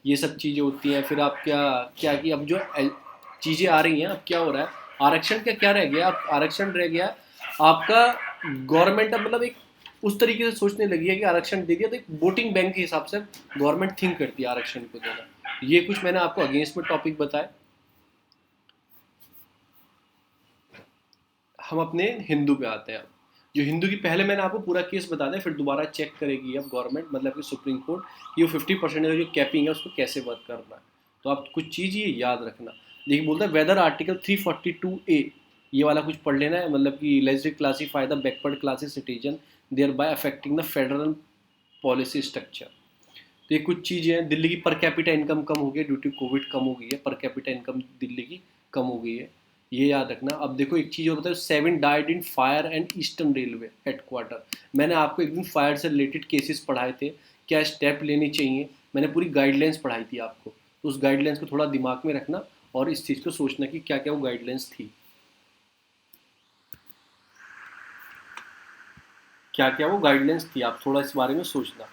ये सब चीज़ें होती हैं। फिर आप क्या क्या कि अब जो चीज़ें आ रही हैं, अब क्या हो रहा है, आरक्षण का क्या रह गया, अब आरक्षण रह गया आपका, गवर्नमेंट अब मतलब एक उस तरीके से सोचने लगी है कि आरक्षण दे दिया तो एक वोटिंग बैंक के हिसाब से गवर्नमेंट थिंक करती है आरक्षण को देना। ये कुछ मैंने आपको अगेंस्ट में टॉपिक बताए। हम अपने हिंदू पे आते हैं। जो हिंदू की, पहले मैंने आपको पूरा केस बता दिया, फिर दोबारा चेक करेगी अब गवर्नमेंट, मतलब कि सुप्रीम कोर्ट, कि वो 50% जो कैपिंग है उसको कैसे वर्क करना है। तो आप कुछ चीज़ ये याद रखना। देखिए बोलता है वेदर आर्टिकल 342A, ये वाला कुछ पढ़ लेना है, मतलब कि legislative classify the backward classes citizen thereby affecting the federal policy structure. तो ये कुछ चीज़ें हैं। दिल्ली की पर कैपिटा इनकम कम हो गई है ड्यू टू कोविड, कम हो गई है पर कैपिटा इनकम दिल्ली की, कम हो गई है। ये याद रखना। अब देखो एक चीज़ और बताओ, 7 died in fire and eastern railway headquarter. मैंने आपको एक दिन फायर से रिलेटेड केसेस पढ़ाए थे, क्या स्टेप लेने चाहिए, मैंने पूरी गाइडलाइंस पढ़ाई थी आपको, तो उस गाइडलाइंस को थोड़ा दिमाग में रखना और इस चीज़ को सोचना कि क्या क्या वो गाइडलाइंस थी, क्या क्या वो गाइडलाइंस थी, आप थोड़ा इस बारे में सोचना।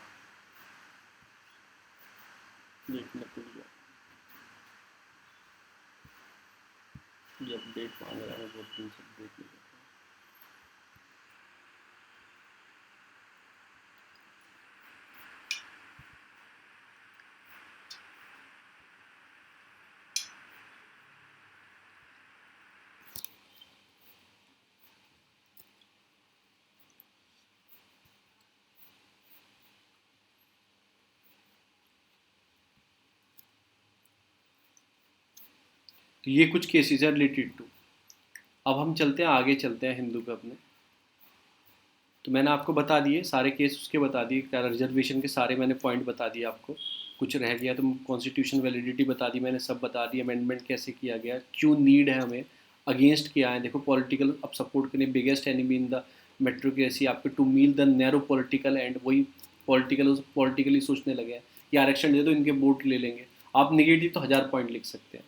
एक मिनट रुक जाओ, ये अपडेट मांग रहा है, बहुत दिन से अपडेट नहीं करता। तो ये कुछ केसेस है रिलेटेड टू। अब हम चलते हैं आगे, चलते हैं हिंदू पे अपने। तो मैंने आपको बता दिए सारे केस, उसके बता दिए क्या रिजर्वेशन के सारे मैंने पॉइंट बता दिए आपको। कुछ रह गया तो कॉन्स्टिट्यूशन वैलिडिटी बता दी मैंने, सब बता दी, अमेंडमेंट कैसे किया गया, क्यों नीड है हमें, अगेंस्ट क्या है। देखो पॉलिटिकल अब सपोर्ट करने, biggest enemy in the meritocracy आपके to meet the narrow political end, वही पॉलिटिकली सोचने लगे हैं कि आरक्षण दे दो इनके वोट ले लेंगे। आप निगेटिव तो 1000 पॉइंट लिख सकते हैं,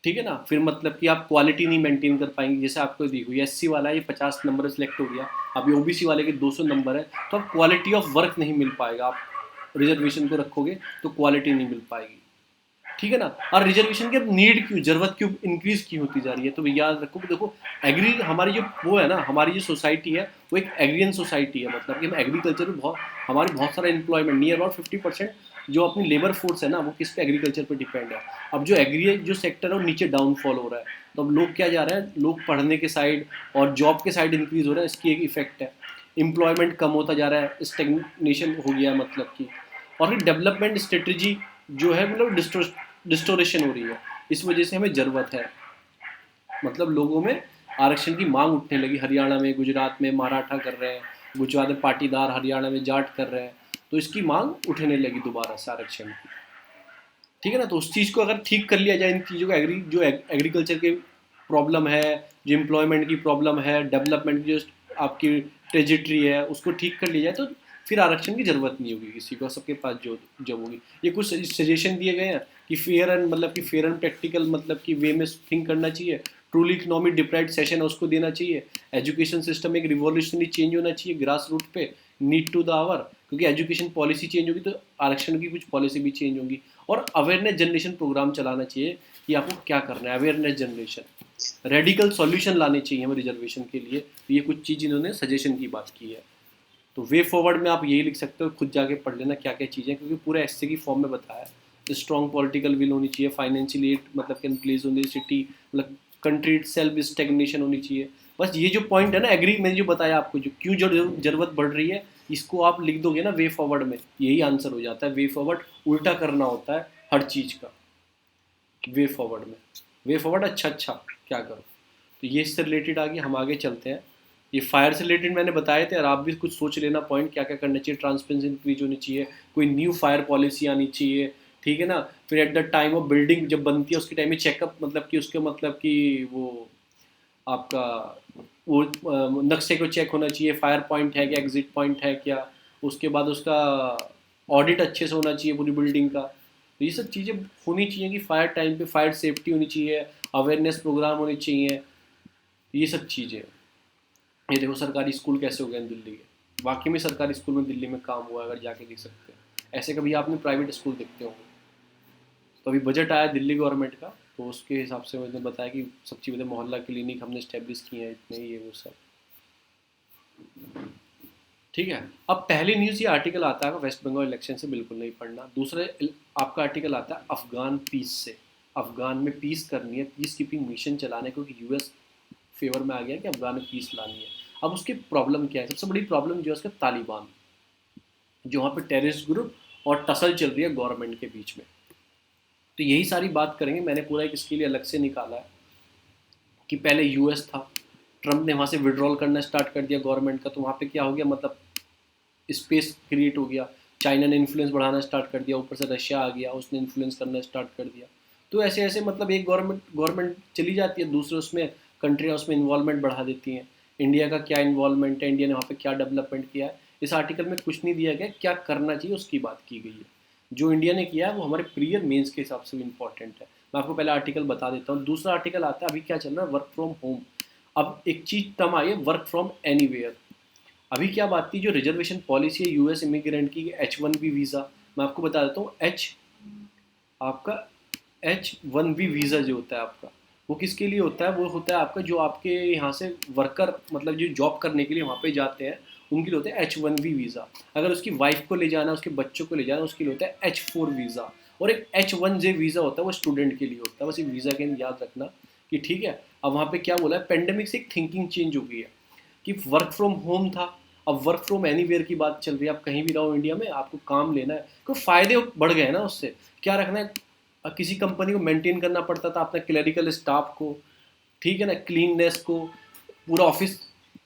ठीक है ना। फिर मतलब कि आप क्वालिटी नहीं मेंटेन कर पाएंगे, जैसे आपको दी हुई एससी वाला ये 50 नंबर सेलेक्ट हो गया, अब ये ओबीसी वाले के 200 नंबर है, तो आप क्वालिटी ऑफ वर्क नहीं मिल पाएगा। आप रिजर्वेशन को रखोगे तो क्वालिटी नहीं मिल पाएगी, ठीक है ना। और रिजर्वेशन की अब नीड क्यों, जरूरत क्यों इंक्रीज क्यों होती जा रही है, तो याद रखो कि देखो एग्री हमारी जो वो है ना, हमारी जो सोसाइटी है वो एक एग्रियन सोसाइटी है, मतलब कि हम एग्रीकल्चर में बहुत, हमारी बहुत सारा एम्प्लॉयमेंट, नियर अबाउट 50% जो अपनी लेबर फोर्स है ना वो किस पे, एग्रीकल्चर पे डिपेंड है। अब जो एग्री जो सेक्टर है वो नीचे डाउनफॉल हो रहा है, तो अब लोग क्या जा रहे हैं, लोग पढ़ने के साइड और जॉब के साइड इंक्रीज हो रहा है, इसकी एक इफेक्ट है। एम्प्लॉयमेंट कम होता जा रहा है, स्टेगनेशन हो गया मतलब कि। और फिर डेवलपमेंट स्ट्रेटजी जो है मतलब डिस्टोरेशन हो रही है, इस वजह से हमें ज़रूरत है, मतलब लोगों में आरक्षण की मांग उठने लगी। हरियाणा में, गुजरात में मराठा कर रहे हैं, गुजरात में पाटीदार, हरियाणा में जाट कर रहे हैं, तो इसकी मांग उठने लगी दोबारा से आरक्षण की, ठीक है ना। तो उस चीज़ को अगर ठीक कर लिया जाए, इन चीज़ों को जो एग्रीकल्चर के प्रॉब्लम है, जो एम्प्लॉयमेंट की प्रॉब्लम है, डेवलपमेंट की जो आपकी ट्रेजिट्री है उसको ठीक कर लिया जाए, तो फिर आरक्षण की ज़रूरत नहीं होगी किसी को, सबके पास जो जब होगी। ये कुछ सजेशन दिए गए हैं कि फेयर एंड मतलब कि फेयर एंड प्रैक्टिकल मतलब कि वे में थिंक करना चाहिए, ट्रूली इकोनॉमिक डिप्राइड सेशन है उसको देना चाहिए, एजुकेशन सिस्टम एक रिवॉल्यूशनरी चेंज होना चाहिए ग्रास रूट पे, नीड टू द आवर, क्योंकि एजुकेशन पॉलिसी चेंज होगी तो आरक्षण की कुछ पॉलिसी भी चेंज होगी। और अवेयरनेस जनरेशन प्रोग्राम चलाना चाहिए कि आपको क्या करना है, अवेयरनेस जनरेशन, रेडिकल सॉल्यूशन लाने चाहिए हमें रिजर्वेशन के लिए। तो ये कुछ चीज़ इन्होंने सजेशन की बात की है। तो वे फॉरवर्ड में आप यही लिख सकते हो, खुद जाके पढ़ लेना क्या क्या चीज़ें, क्योंकि पूरा एससे की फॉर्म में बताया है। स्ट्रॉन्ग पॉलिटिकल विल होनी चाहिए, फाइनेंशियल एड मतलब कैन प्लेस होनी सिटी, मतलब कंट्री सेल्फ स्टेगनेशन होनी चाहिए। बस ये जो पॉइंट है ना एग्री, मैंने जो बताया आपको, जो क्यों जो जरूरत बढ़ रही है, इसको आप लिख दोगे ना वे फॉरवर्ड में, यही आंसर हो जाता है। वे फॉरवर्ड उल्टा करना होता है हर चीज़ का, वे फॉरवर्ड में, वे फॉरवर्ड अच्छा अच्छा क्या करो। तो ये इससे रिलेटेड आ गया, हम आगे चलते हैं। ये फायर से रिलेटेड मैंने बताए थे, और आप भी कुछ सोच लेना पॉइंट क्या क्या करना चाहिए। ट्रांसपेरेंसी इंक्रीज होनी चाहिए, कोई न्यू फायर पॉलिसी आनी चाहिए, ठीक है ना। फिर at the time of building जब बनती है उसके टाइम में चेकअप, मतलब कि उसके मतलब कि वो आपका वो नक्शे को चेक होना चाहिए, फायर पॉइंट है क्या, एग्जिट पॉइंट है क्या, उसके बाद उसका ऑडिट अच्छे से होना चाहिए पूरी बिल्डिंग का। तो ये सब चीज़ें होनी चाहिए कि फायर टाइम पे फायर सेफ्टी होनी चाहिए, अवेयरनेस प्रोग्राम होने चाहिए, ये सब चीज़ें। ये देखो सरकारी स्कूल कैसे हो गए हैं दिल्ली के, वाकई में सरकारी स्कूल में दिल्ली में काम हुआ है, अगर जाके देख सकते हैं। ऐसे कभी आपने प्राइवेट स्कूल देखते होंगे। तो अभी बजट आया दिल्ली गवर्नमेंट का, तो उसके हिसाब से मैंने बताया कि सब चीज़ें, मोहल्ला क्लिनिक हमने इस्टेब्लिश किए हैं इतने, ये वो सब, ठीक है। अब पहली न्यूज़ ये आर्टिकल आता है वेस्ट बंगाल इलेक्शन से, बिल्कुल नहीं पढ़ना। दूसरे आपका आर्टिकल आता है अफगान पीस से, अफगान में पीस करनी है, पीस कीपिंग मिशन चलाने, क्योंकि यूएस फेवर में आ गया कि अफगान में पीस लानी है। अब उसकी प्रॉब्लम क्या है, सबसे बड़ी प्रॉब्लम जो है उसका तालिबान, जो वहाँ पे टेररिस्ट ग्रुप और टसल चल रही है गवर्नमेंट के बीच में। तो यही सारी बात करेंगे, मैंने पूरा एक इसके लिए अलग से निकाला है कि पहले यूएस था, ट्रंप ने वहाँ से विड्रॉल करना स्टार्ट कर दिया गवर्नमेंट का, तो वहाँ पे क्या हो गया, मतलब स्पेस क्रिएट हो गया। चाइना ने इन्फ्लुएंस बढ़ाना स्टार्ट कर दिया, ऊपर से रशिया आ गया, उसने इन्फ्लुएंस करना स्टार्ट कर दिया। तो ऐसे ऐसे मतलब एक गवर्नमेंट चली जाती है, दूसरे उसमें कंट्रियाँ उसमें इन्वॉल्वमेंट बढ़ा देती हैं। इंडिया का क्या इन्वॉल्वमेंट है, इंडिया ने वहाँ पे क्या डेवलपमेंट किया है, इस आर्टिकल में कुछ नहीं दिया गया, क्या करना चाहिए उसकी बात की गई है। जो इंडिया ने किया है वो हमारे प्रीयर मेंस के हिसाब से भी इंपॉर्टेंट है। मैं आपको पहले आर्टिकल बता देता हूँ। दूसरा आर्टिकल आता है, अभी क्या चल रहा है, वर्क फ्रॉम होम। अब एक चीज टर्म आई है, वर्क फ्रॉम एनीवेयर। अभी क्या बात थी, जो रिजर्वेशन पॉलिसी है यूएस इमिग्रेंट की, H1B वीज़ा, मैं आपको बता देता हूँ। आपका H1B वीज़ा जो होता है आपका, वो किसके लिए होता है, वो होता है आपका जो आपके यहाँ से वर्कर मतलब जो जॉब करने के लिए वहाँ पे जाते हैं, उनके लिए होता है H1B वीज़ा। अगर उसकी वाइफ को ले जाना, उसके बच्चों को ले जाना, उसके लिए होता है H4 वीज़ा। और एक H1J वीज़ा होता है, वो स्टूडेंट के लिए होता है। बस ये वीज़ा के याद रखना कि ठीक है। अब वहाँ पे क्या बोला है, पेंडेमिक से एक थिंकिंग चेंज हो गई है कि वर्क फ्रॉम होम था, अब वर्क फ्रॉम एनीवेयर की बात चल रही है। आप कहीं भी रहो इंडिया में, आपको काम लेना है, कोई फ़ायदे बढ़ गए ना उससे। क्या रखना है, किसी कंपनी को मेंटेन करना पड़ता था अपना क्लरिकल स्टाफ को, ठीक है ना, क्लीननेस को, पूरा ऑफिस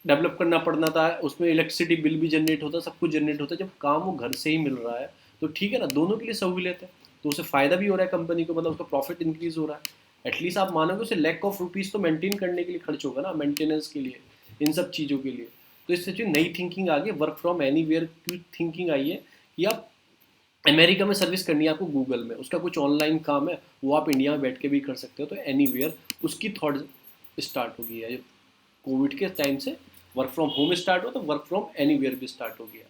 डेवलप करना पड़ना था, उसमें इलेक्ट्रिसिटी बिल भी जनरेट होता, सब कुछ जनरेट होता। जब काम वो घर से ही मिल रहा है तो ठीक है ना, दोनों के लिए सहूलियत है, तो उसे फ़ायदा भी हो रहा है कंपनी को, मतलब उसका प्रॉफिट इंक्रीज हो रहा है। एटलीस्ट आप मानोगे उसे लैक ऑफ रुपीज़ तो मेंटेन करने के लिए खर्च होगा ना, मेंटेनेंस के लिए, इन सब चीज़ों के लिए। तो इससे जो नई थिंकिंग आ गई, वर्क फ्रॉम एनीवेयर की थिंकिंग आई है कि आप अमेरिका में सर्विस करनी है आपको गूगल में, उसका कुछ ऑनलाइन काम है, वो आप इंडिया में बैठ के भी कर सकते हो, तो एनीवेयर उसकी थॉट स्टार्ट हो गई है। कोविड के टाइम से वर्क फ्रॉम होम स्टार्ट हो तो वर्क फ्रॉम एनीवेयर भी स्टार्ट हो गया।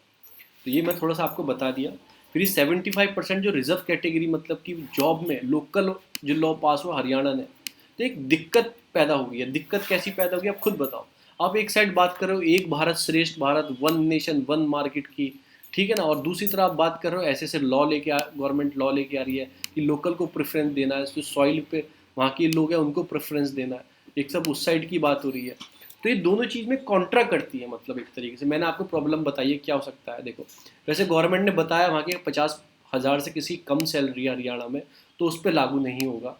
तो ये मैं थोड़ा सा आपको बता दिया। फिर 75% जो रिजर्व कैटेगरी मतलब कि जॉब में लोकल जो लॉ पास हुआ हरियाणा ने, तो एक दिक्कत पैदा हो गई है। दिक्कत कैसी पैदा हो गई, आप खुद बताओ। आप एक साइड बात कर रहे हो एक भारत श्रेष्ठ Bharat, one nation one market की, ठीक है ना, और दूसरी तरफ आप बात कर रहे हो ऐसे ऐसे लॉ लेके गवर्नमेंट लॉ लेके आ रही है कि लोकल को प्रेफरेंस देना है, जो सॉइल पे वहाँ के लोग हैं उनको प्रेफरेंस देना है। एक सब उस साइड की बात हो रही है। तो ये दोनों चीज़ में कॉन्ट्रा करती है, मतलब एक तरीके से। मैंने आपको प्रॉब्लम बताई है क्या हो सकता है, देखो वैसे गवर्नमेंट ने बताया वहाँ के 50,000 से किसी कम सैलरी है हरियाणा में, तो उस पर लागू नहीं होगा,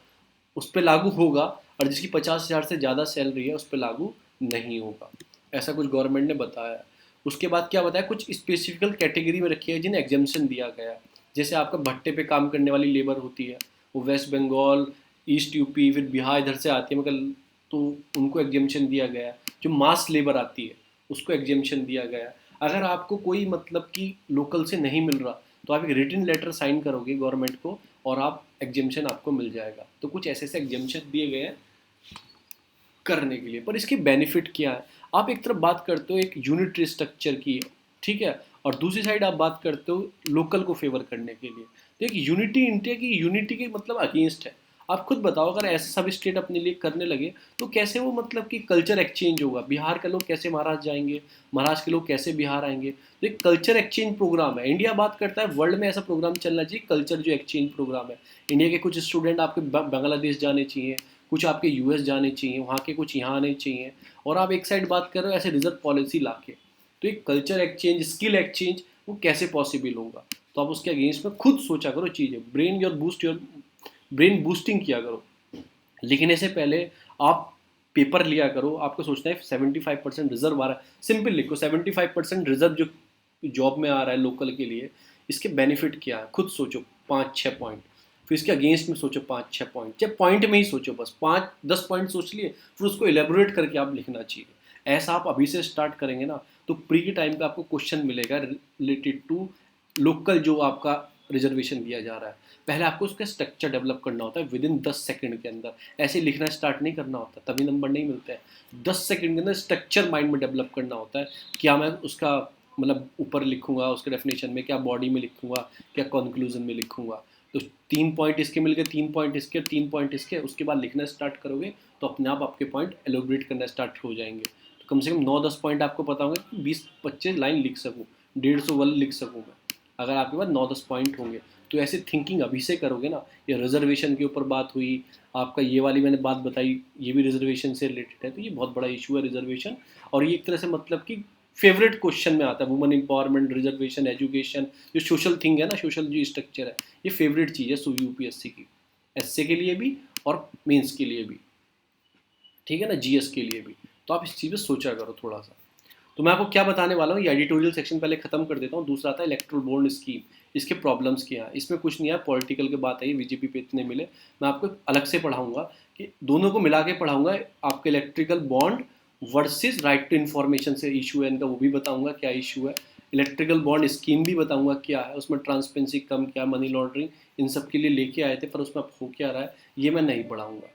उस पर लागू होगा, और जिसकी 50,000 से ज़्यादा सैलरी है उस पर लागू नहीं होगा, ऐसा कुछ गवर्नमेंट ने बताया। उसके बाद क्या बताया, कुछ स्पेसिफिकल कैटेगरी में रखी है जिन्हें एग्जामेशन दिया गया है। जैसे आपका भट्टे पे काम करने वाली लेबर होती है, वो वेस्ट बंगाल, ईस्ट यूपी, फिर बिहार इधर से आती है, मगर तो उनको एग्जामेशन दिया गया है। जो मास लेबर आती है उसको एग्जामेशन दिया गया है। अगर आपको कोई मतलब कि लोकल से नहीं मिल रहा, तो आप एक रिटन लेटर साइन करोगे गवर्नमेंट को और आप एग्जामेशन आपको मिल जाएगा। तो कुछ ऐसे ऐसे एग्जामेशन दिए गए हैं करने के लिए। पर इसके बेनिफिट क्या है, आप एक तरफ बात करते हो एक यूनिटरी स्ट्रक्चर की, ठीक है, और दूसरी साइड आप बात करते हो लोकल को फेवर करने के लिए। तो एक यूनिटी, इंडिया की यूनिटी के मतलब अगेंस्ट है। आप खुद बताओ, अगर ऐसे सब स्टेट अपने लिए करने लगे तो कैसे वो मतलब कि कल्चर एक्सचेंज होगा, बिहार के लोग कैसे महाराष्ट्र जाएंगे, महाराष्ट्र के लोग कैसे बिहार आएंगे। तो एक कल्चर एक्सचेंज प्रोग्राम है, इंडिया बात करता है वर्ल्ड में ऐसा प्रोग्राम चलना चाहिए, कल्चर जो एक्सचेंज प्रोग्राम है। इंडिया के कुछ स्टूडेंट आपके बांग्लादेश जाने चाहिए, कुछ आपके यूएस जाने चाहिए, वहाँ के कुछ यहाँ आने चाहिए, और आप एक साइड बात कर रहे हो ऐसे रिजर्व पॉलिसी ला के। तो एक कल्चर एक्सचेंज, स्किल एक्सचेंज, वो कैसे पॉसिबल होगा। तो आप उसके अगेंस्ट में खुद सोचा करो चीज़ें, योर ब्रेन बूस्टिंग किया करो। लिखने से पहले आप पेपर लिया करो। आपको सोचना है 75% रिजर्व आ रहा है, सिंपल लिखो 75% रिजर्व जो जॉब में आ रहा है लोकल के लिए, इसके बेनिफिट क्या है खुद सोचो, 5-6 पॉइंट। फिर इसके अगेंस्ट में सोचो 5-6 पॉइंट, चाहे पॉइंट में ही सोचो, बस 5-10 पॉइंट सोच लिए, फिर उसको एलेबोरेट करके आप लिखना चाहिए। ऐसा आप अभी से स्टार्ट करेंगे ना, तो प्री के टाइम पे आपको क्वेश्चन मिलेगा रिलेटेड टू लोकल जो आपका रिजर्वेशन दिया जा रहा है। पहले आपको उसका स्ट्रक्चर डेवलप करना होता है विद इन 10 सेकंड के अंदर। ऐसे लिखना स्टार्ट नहीं करना होता, तभी नंबर नहीं मिलते हैं। 10 सेकंड के अंदर स्ट्रक्चर माइंड में डेवलप करना होता है। क्या मैं उसका मतलब ऊपर लिखूंगा उसके डेफिनेशन में, क्या बॉडी में लिखूंगा, क्या कंक्लूजन में लिखूंगा। तो 3 पॉइंट इसके मिल गए, 3 पॉइंट इसके, 3 पॉइंट इसके, उसके बाद लिखना स्टार्ट करोगे तो अपने आप आपके पॉइंट एलोबरेट करना स्टार्ट हो जाएंगे। तो कम से कम 9-10 पॉइंट आपको पता होंगे कि 20-25 लाइन लिख सकूँ, 150 वर्ड लिख सकूँ मैं, अगर आपके पास 9-10 पॉइंट होंगे। तो ऐसे थिंकिंग अभी से करोगे ना। ये रिजर्वेशन के ऊपर बात हुई, आपका ये वाली मैंने बात बताई, ये भी रिजर्वेशन से रिलेटेड है, तो ये बहुत बड़ा इशू है रिजर्वेशन। और ये एक तरह से मतलब कि फेवरेट क्वेश्चन में आता है, वुमन एम्पावरमेंट, रिजर्वेशन, एजुकेशन, जो सोशल थिंग है ना, सोशल जो स्ट्रक्चर है, ये फेवरेट चीज़ है यूपीएससी की, एसए के लिए भी और मेंस के लिए भी, ठीक है ना, जीएस के लिए भी। तो आप इस चीज़ पे सोचा करो थोड़ा सा। तो मैं आपको क्या बताने वाला हूँ, ये एडिटोरियल सेक्शन पहले खत्म कर देता हूँ। दूसरा आता है इलेक्ट्रल बॉन्ड स्कीम। इसके प्रॉब्लम्स क्या है। इसमें कुछ नहीं है, पॉलिटिकल की बात है, बीजेपी पे इतने मिले, मैं आपको अलग से पढ़ाऊंगा कि दोनों को मिला के पढ़ाऊंगा। आपके electrical bond versus right to information से इशू है इनका, वो भी बताऊंगा क्या इशू है। इलेक्ट्रिकल बॉन्ड स्कीम भी बताऊंगा क्या है, उसमें ट्रांसपेरेंसी कम, क्या मनी लॉन्ड्रिंग, इन सब के लिए लेके आए थे, पर उसमें अब हो क्या रहा है ये मैं नहीं पढ़ाऊंगा।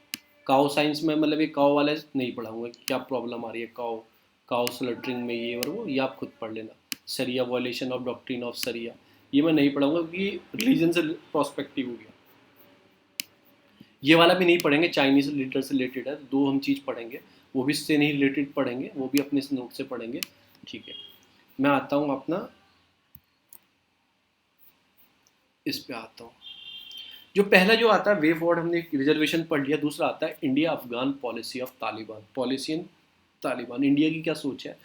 काओ साइंस में मतलब ये काओ वाले नहीं पढ़ाऊंगा, क्या प्रॉब्लम आ रही है काओ काओ स्लटरिंग में, ये और वो, ये आप खुद पढ़ लेना। सरिया, वॉयलेशन ऑफ डॉक्ट्रिन ऑफ सरिया, ये मैं नहीं पढ़ाऊंगा क्योंकि रिलीजन से प्रोस्पेक्टिव हो गया। ये वाला भी नहीं पढ़ेंगे, चाइनीज लिटरेचर से रिलेटेड है, दो हम चीज़ पढ़ेंगे, वो भी इससे नहीं रिलेटेड पढ़ेंगे, वो भी अपने नोट से पढ़ेंगे। ठीक है, मैं आता हूँ अपना इस पे आता हूँ। जो पहला जो आता है वे फॉरवर्ड, हमने रिजर्वेशन पढ़ लिया। दूसरा आता है India Afghan policy of Taliban, policy in Taliban, India की क्या सोच है।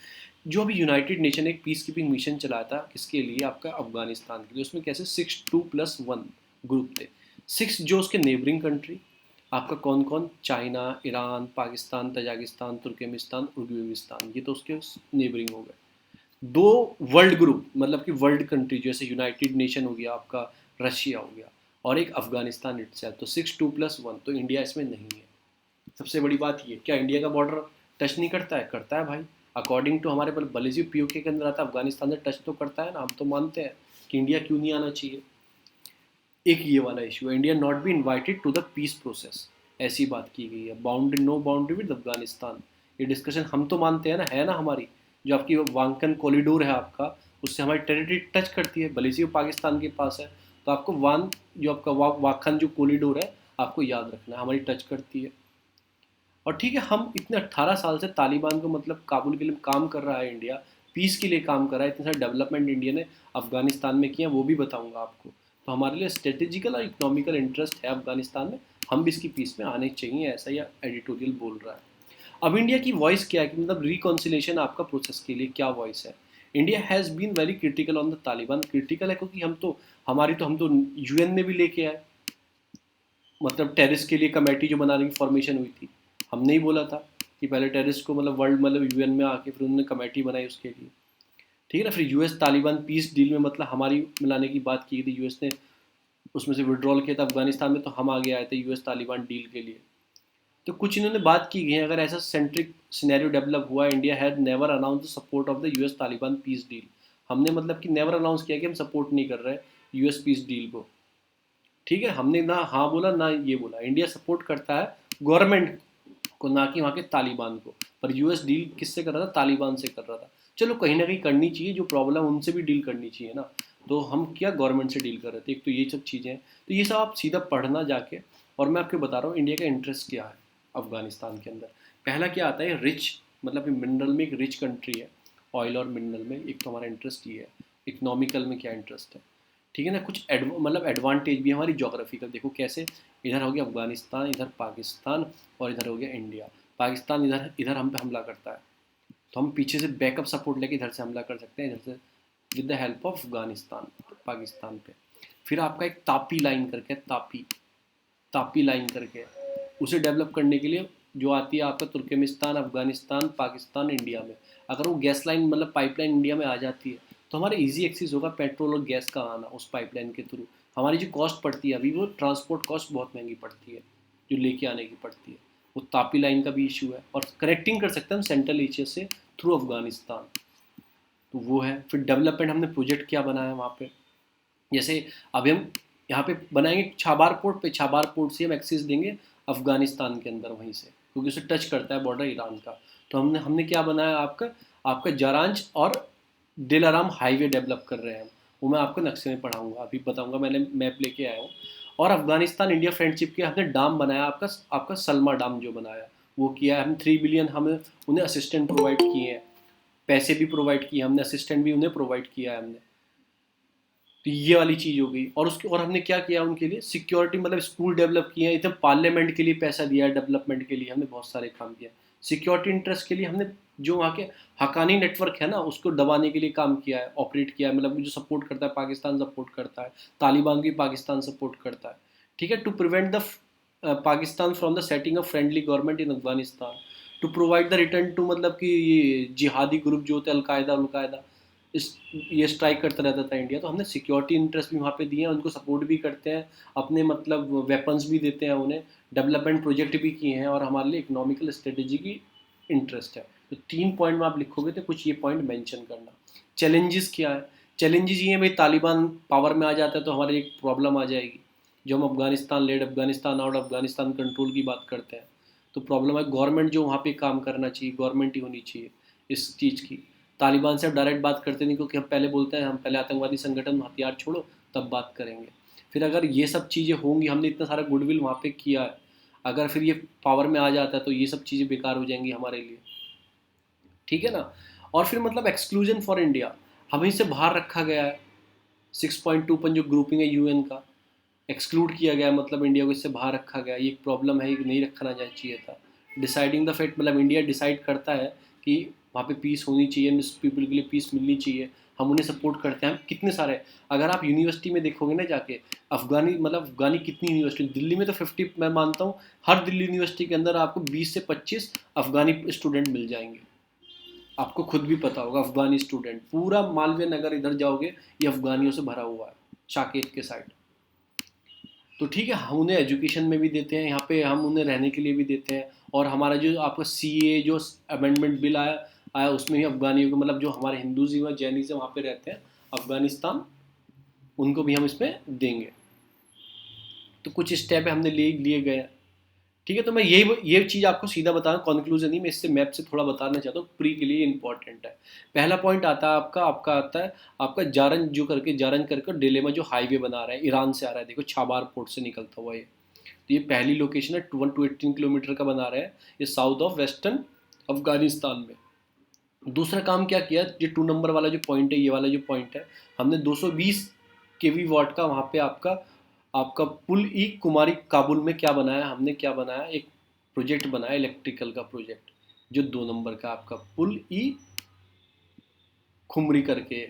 जो अभी यूनाइटेड नेशन एक पीस कीपिंग मिशन चलाया था, किसके लिए, आपका अफगानिस्तान के लिए। उसमें कैसे 6 2+1 ग्रुप थे, 6 जो उसके नेबरिंग कंट्री, आपका कौन कौन, China, Iran, Pakistan, Tajikistan, Turkmenistan, Uzbekistan, ये तो उसके नेबरिंग हो गए। 2 वर्ल्ड ग्रुप, मतलब कि वर्ल्ड कंट्री, जैसे यूनाइटेड नेशन हो गया आपका, रशिया हो गया, और एक अफगानिस्तान इटसेल्फ। तो 6 2+1, तो इंडिया इसमें नहीं है। सबसे बड़ी बात ये, क्या इंडिया का बॉर्डर टच नहीं करता है, करता है भाई। अकॉर्डिंग टू हमारे भले ही पीओके के अंदर आता है, अफगानिस्तान से टच तो करता है ना, हम तो मानते हैं कि इंडिया क्यों नहीं आना चाहिए। एक ये वाला इशू है, India not be invited to the peace process, ऐसी बात की गई है। Boundary, no boundary with Afghanistan, ये डिस्कशन हम तो मानते हैं ना, है ना हमारी। जो आपकी वांकन कॉरिडोर है आपका, उससे हमारी टेरिटरी टच करती है, भले ही वो पाकिस्तान के पास है। तो आपको जो आपका वाखन जो कॉरिडोर है, आपको याद रखना है, हमारी टच करती है। और ठीक है, हम इतने 18 साल से तालिबान को, मतलब काबुल के लिए काम कर रहा है इंडिया, पीस के लिए काम कर रहा है, इतने सारे डेवलपमेंट इंडिया ने अफगानिस्तान में किया, वो भी बताऊंगा आपको। तो हमारे लिए स्ट्रेटेजिकल और इकोनॉमिकल इंटरेस्ट है अफगानिस्तान में, हम भी इसकी पीस में आने चाहिए, ऐसा ही एडिटोरियल बोल रहा है। अब इंडिया की वॉइस क्या है, कि मतलब रिकॉन्सिलेशन आपका प्रोसेस के लिए क्या वॉइस है। India has been very critical on the Taliban, critical है क्योंकि हम तो यूएन में भी लेके आए, मतलब टेररिस्ट के लिए कमेटी जो बनाने की फॉर्मेशन हुई थी, हमने ही बोला था कि पहले टेररिस्ट को मतलब वर्ल्ड, मतलब यूएन में आके फिर उन्होंने कमेटी बनाई उसके लिए। ठीक है ना, फिर यूएस तालिबान पीस डील में मतलब हमारी मिलाने की बात की थी, यूएस ने उसमें से विड्रॉल किया था अफगानिस्तान में, तो हम आगे आए थे यूएस तालिबान डील के लिए। तो कुछ इन्होंने बात की गई है, अगर ऐसा सेंट्रिक सिनेरियो डेवलप हुआ, India had never announce the support of the US Taliban peace deal, हमने मतलब कि नेवर अनाउंस किया कि हम सपोर्ट नहीं कर रहे यूएस पीस डील को। ठीक है, हमने ना हाँ बोला ना ये बोला, इंडिया सपोर्ट करता है गवर्नमेंट को, ना कि वहाँ के तालिबान को। पर यूएस डील किससे कर रहा था, तालिबान से कर रहा था। चलो कहीं ना कहीं करनी चाहिए, जो प्रॉब्लम उनसे भी डील करनी चाहिए ना। तो हम क्या गवर्नमेंट से डील कर रहे थे, एक तो ये सब चीज़ें हैं। तो ये सब आप सीधा पढ़ना जाके, और मैं आपको बता रहा हूँ इंडिया का इंटरेस्ट क्या है अफगानिस्तान के अंदर। पहला क्या आता है, रिच, मतलब मिनरल में एक रिच कंट्री है, ऑयल और मिनरल में, एक तो हमारा इंटरेस्ट ये है। इकोनॉमिकल में क्या इंटरेस्ट है, ठीक है ना। कुछ मतलब एडवांटेज भी हमारी जोग्राफिकल, देखो कैसे, इधर हो गया अफगानिस्तान, इधर पाकिस्तान, और इधर हो गया इंडिया। पाकिस्तान इधर इधर हम पे हमला करता है, तो हम पीछे से बैकअप सपोर्ट लेके इधर से हमला कर सकते हैं, इधर से with the help of Afghanistan Pakistan पे। फिर आपका एक तापी लाइन करके, तापी लाइन करके, उसे डेवलप करने के लिए जो आती है आपका तुर्कमेनिस्तान, अफगानिस्तान, पाकिस्तान, इंडिया में। अगर वो गैस लाइन, मतलब पाइपलाइन इंडिया में आ जाती है, तो हमारे इजी एक्सेस होगा पेट्रोल और गैस का आना उस पाइपलाइन के थ्रू। हमारी जो कॉस्ट पड़ती है अभी, वो ट्रांसपोर्ट कॉस्ट बहुत महंगी पड़ती है जो लेके आने की पड़ती है, वो तापी लाइन का भी इशू है। और कनेक्टिंग कर सकते हैं हम सेंट्रल एशिया से थ्रू अफगानिस्तान, तो वो है। फिर डेवलपमेंट हमने प्रोजेक्ट क्या बनाया वहाँ पे, जैसे अभी हम यहाँ पे बनाएंगे छाबार पोर्ट पे, छाबार पोर्ट से हम एक्सेस देंगे अफगानिस्तान के अंदर वहीं से, क्योंकि उसे टच करता है बॉर्डर ईरान का। तो हमने हमने क्या बनाया, आपका आपका जारांज और दिलाराम हाईवे डेवलप कर रहे हैं, वो मैं आपको नक्शे में पढ़ाऊंगा, अभी बताऊंगा, मैंने मैप लेके आया हूँ। और अफगानिस्तान इंडिया फ्रेंडशिप के हमने डाम बनाया, आपका आपका सलमा डाम जो बनाया वो किया है। हम 3 बिलियन हमें उन्हें असिस्टेंट प्रोवाइड किए हैं, पैसे भी प्रोवाइड किए हमने, असिस्टेंट भी उन्हें प्रोवाइड किया है हमने। तो ये वाली चीज़ हो गई। और उसके और हमने क्या किया उनके लिए, सिक्योरिटी, मतलब स्कूल डेवलप किए हैं, इतने पार्लियामेंट के लिए पैसा दिया है, डेवलपमेंट के लिए हमने बहुत सारे काम किया। सिक्योरिटी इंटरेस्ट के लिए हमने जो वहाँ के हकानी नेटवर्क है ना, उसको दबाने के लिए काम किया है, ऑपरेट किया है, मतलब जो सपोर्ट करता है पाकिस्तान सपोर्ट करता है, तालिबान भी पाकिस्तान सपोर्ट करता है। ठीक है, to prevent the Pakistan from the setting of friendly government in Afghanistan, to provide the return to, मतलब कि ये जिहादी ग्रुप जो होते हैं अलकायदा, इस ये स्ट्राइक करता रहता था इंडिया, तो हमने सिक्योरिटी इंटरेस्ट भी वहाँ पे दिए हैं, उनको सपोर्ट भी करते हैं, अपने मतलब वेपन्स भी देते हैं उन्हें, डेवलपमेंट प्रोजेक्ट भी किए हैं, और हमारे लिए इकोनॉमिकल स्ट्रेटेजी की इंटरेस्ट है। तो 3 पॉइंट में आप लिखोगे तो कुछ ये पॉइंट मेंशन करना। चैलेंजेस क्या है? चैलेंजेस ये हैं भाई, तालिबान पावर में आ जाता है तो हमारे एक प्रॉब्लम आ जाएगी। जो हम Afghanistan led, Afghanistan owned, Afghanistan control की बात करते हैं, तो प्रॉब्लम है। गवर्नमेंट जो वहाँ पे काम करना चाहिए, गवर्नमेंट ही होनी चाहिए इस चीज़ की। तालिबान से आप डायरेक्ट बात करते नहीं, क्योंकि हम पहले बोलते हैं हम पहले आतंकवादी संगठन हथियार छोड़ो तब बात करेंगे। फिर अगर ये सब चीज़ें होंगी, हमने इतना सारा गुडविल वहाँ पे किया है, अगर फिर ये पावर में आ जाता है तो ये सब चीज़ें बेकार हो जाएंगी हमारे लिए, ठीक है ना। और फिर मतलब एक्सक्लूजन फॉर इंडिया, हमें इसे बाहर रखा गया है। 6.2 जो ग्रुपिंग है यूएन का, एक्सक्लूड किया गया, मतलब इंडिया को इससे बाहर रखा गया। ये एक प्रॉब्लम है, नहीं रखना चाहिए था। डिसाइडिंग द फेट, मतलब इंडिया डिसाइड करता है कि वहाँ पे पीस होनी चाहिए, पीपल के लिए पीस मिलनी चाहिए, हम उन्हें सपोर्ट करते हैं। कितने सारे, अगर आप यूनिवर्सिटी में देखोगे ना जाके, अफगानी कितनी यूनिवर्सिटी, दिल्ली में तो 50, मैं मानता हूँ हर दिल्ली यूनिवर्सिटी के अंदर आपको 20 से 25 अफगानी स्टूडेंट मिल जाएंगे। आपको खुद भी पता होगा, अफगानी स्टूडेंट, पूरा मालवीय नगर इधर जाओगे ये अफगानियों से भरा हुआ है, शाकेत के साइड। तो ठीक है, हम उन्हें एजुकेशन में भी देते हैं, यहाँ पे हम उन्हें रहने के लिए भी देते हैं। और हमारा जो आपका सीए जो अमेंडमेंट बिल आया आया उसमें ही अफगानियों को, मतलब जो हमारे हिंदूज़ जैनिज़्म वहाँ पे रहते हैं अफगानिस्तान, उनको भी हम इसमें देंगे। तो कुछ स्टेप हमने लिए गए हैं, ठीक है। तो मैं ये चीज़ आपको सीधा बताना, कंक्लूजन नहीं, मैं इससे मैप से थोड़ा बताना चाहता हूँ, प्री के लिए इंपॉर्टेंट है। पहला पॉइंट आता है आपका आता है आपका जारन करके डिलेमा, जो हाईवे बना रहा है, ईरान से आ रहा है, देखो छाबार पोर्ट से निकलता हुआ ये। तो ये पहली लोकेशन है, 1 to 18 किलोमीटर का बना रहा है, ये साउथ ऑफ वेस्टर्न अफगानिस्तान में। दूसरा काम क्या किया, ये 2 नंबर वाला जो पॉइंट है, ये वाला जो पॉइंट है, हमने 220 केवी वाट का वहाँ पे आपका आपका पुल ई कुमारी काबुल में क्या बनाया, हमने क्या बनाया, एक प्रोजेक्ट बनाया इलेक्ट्रिकल का प्रोजेक्ट, जो 2 नंबर का आपका पुल ई खुमरी करके,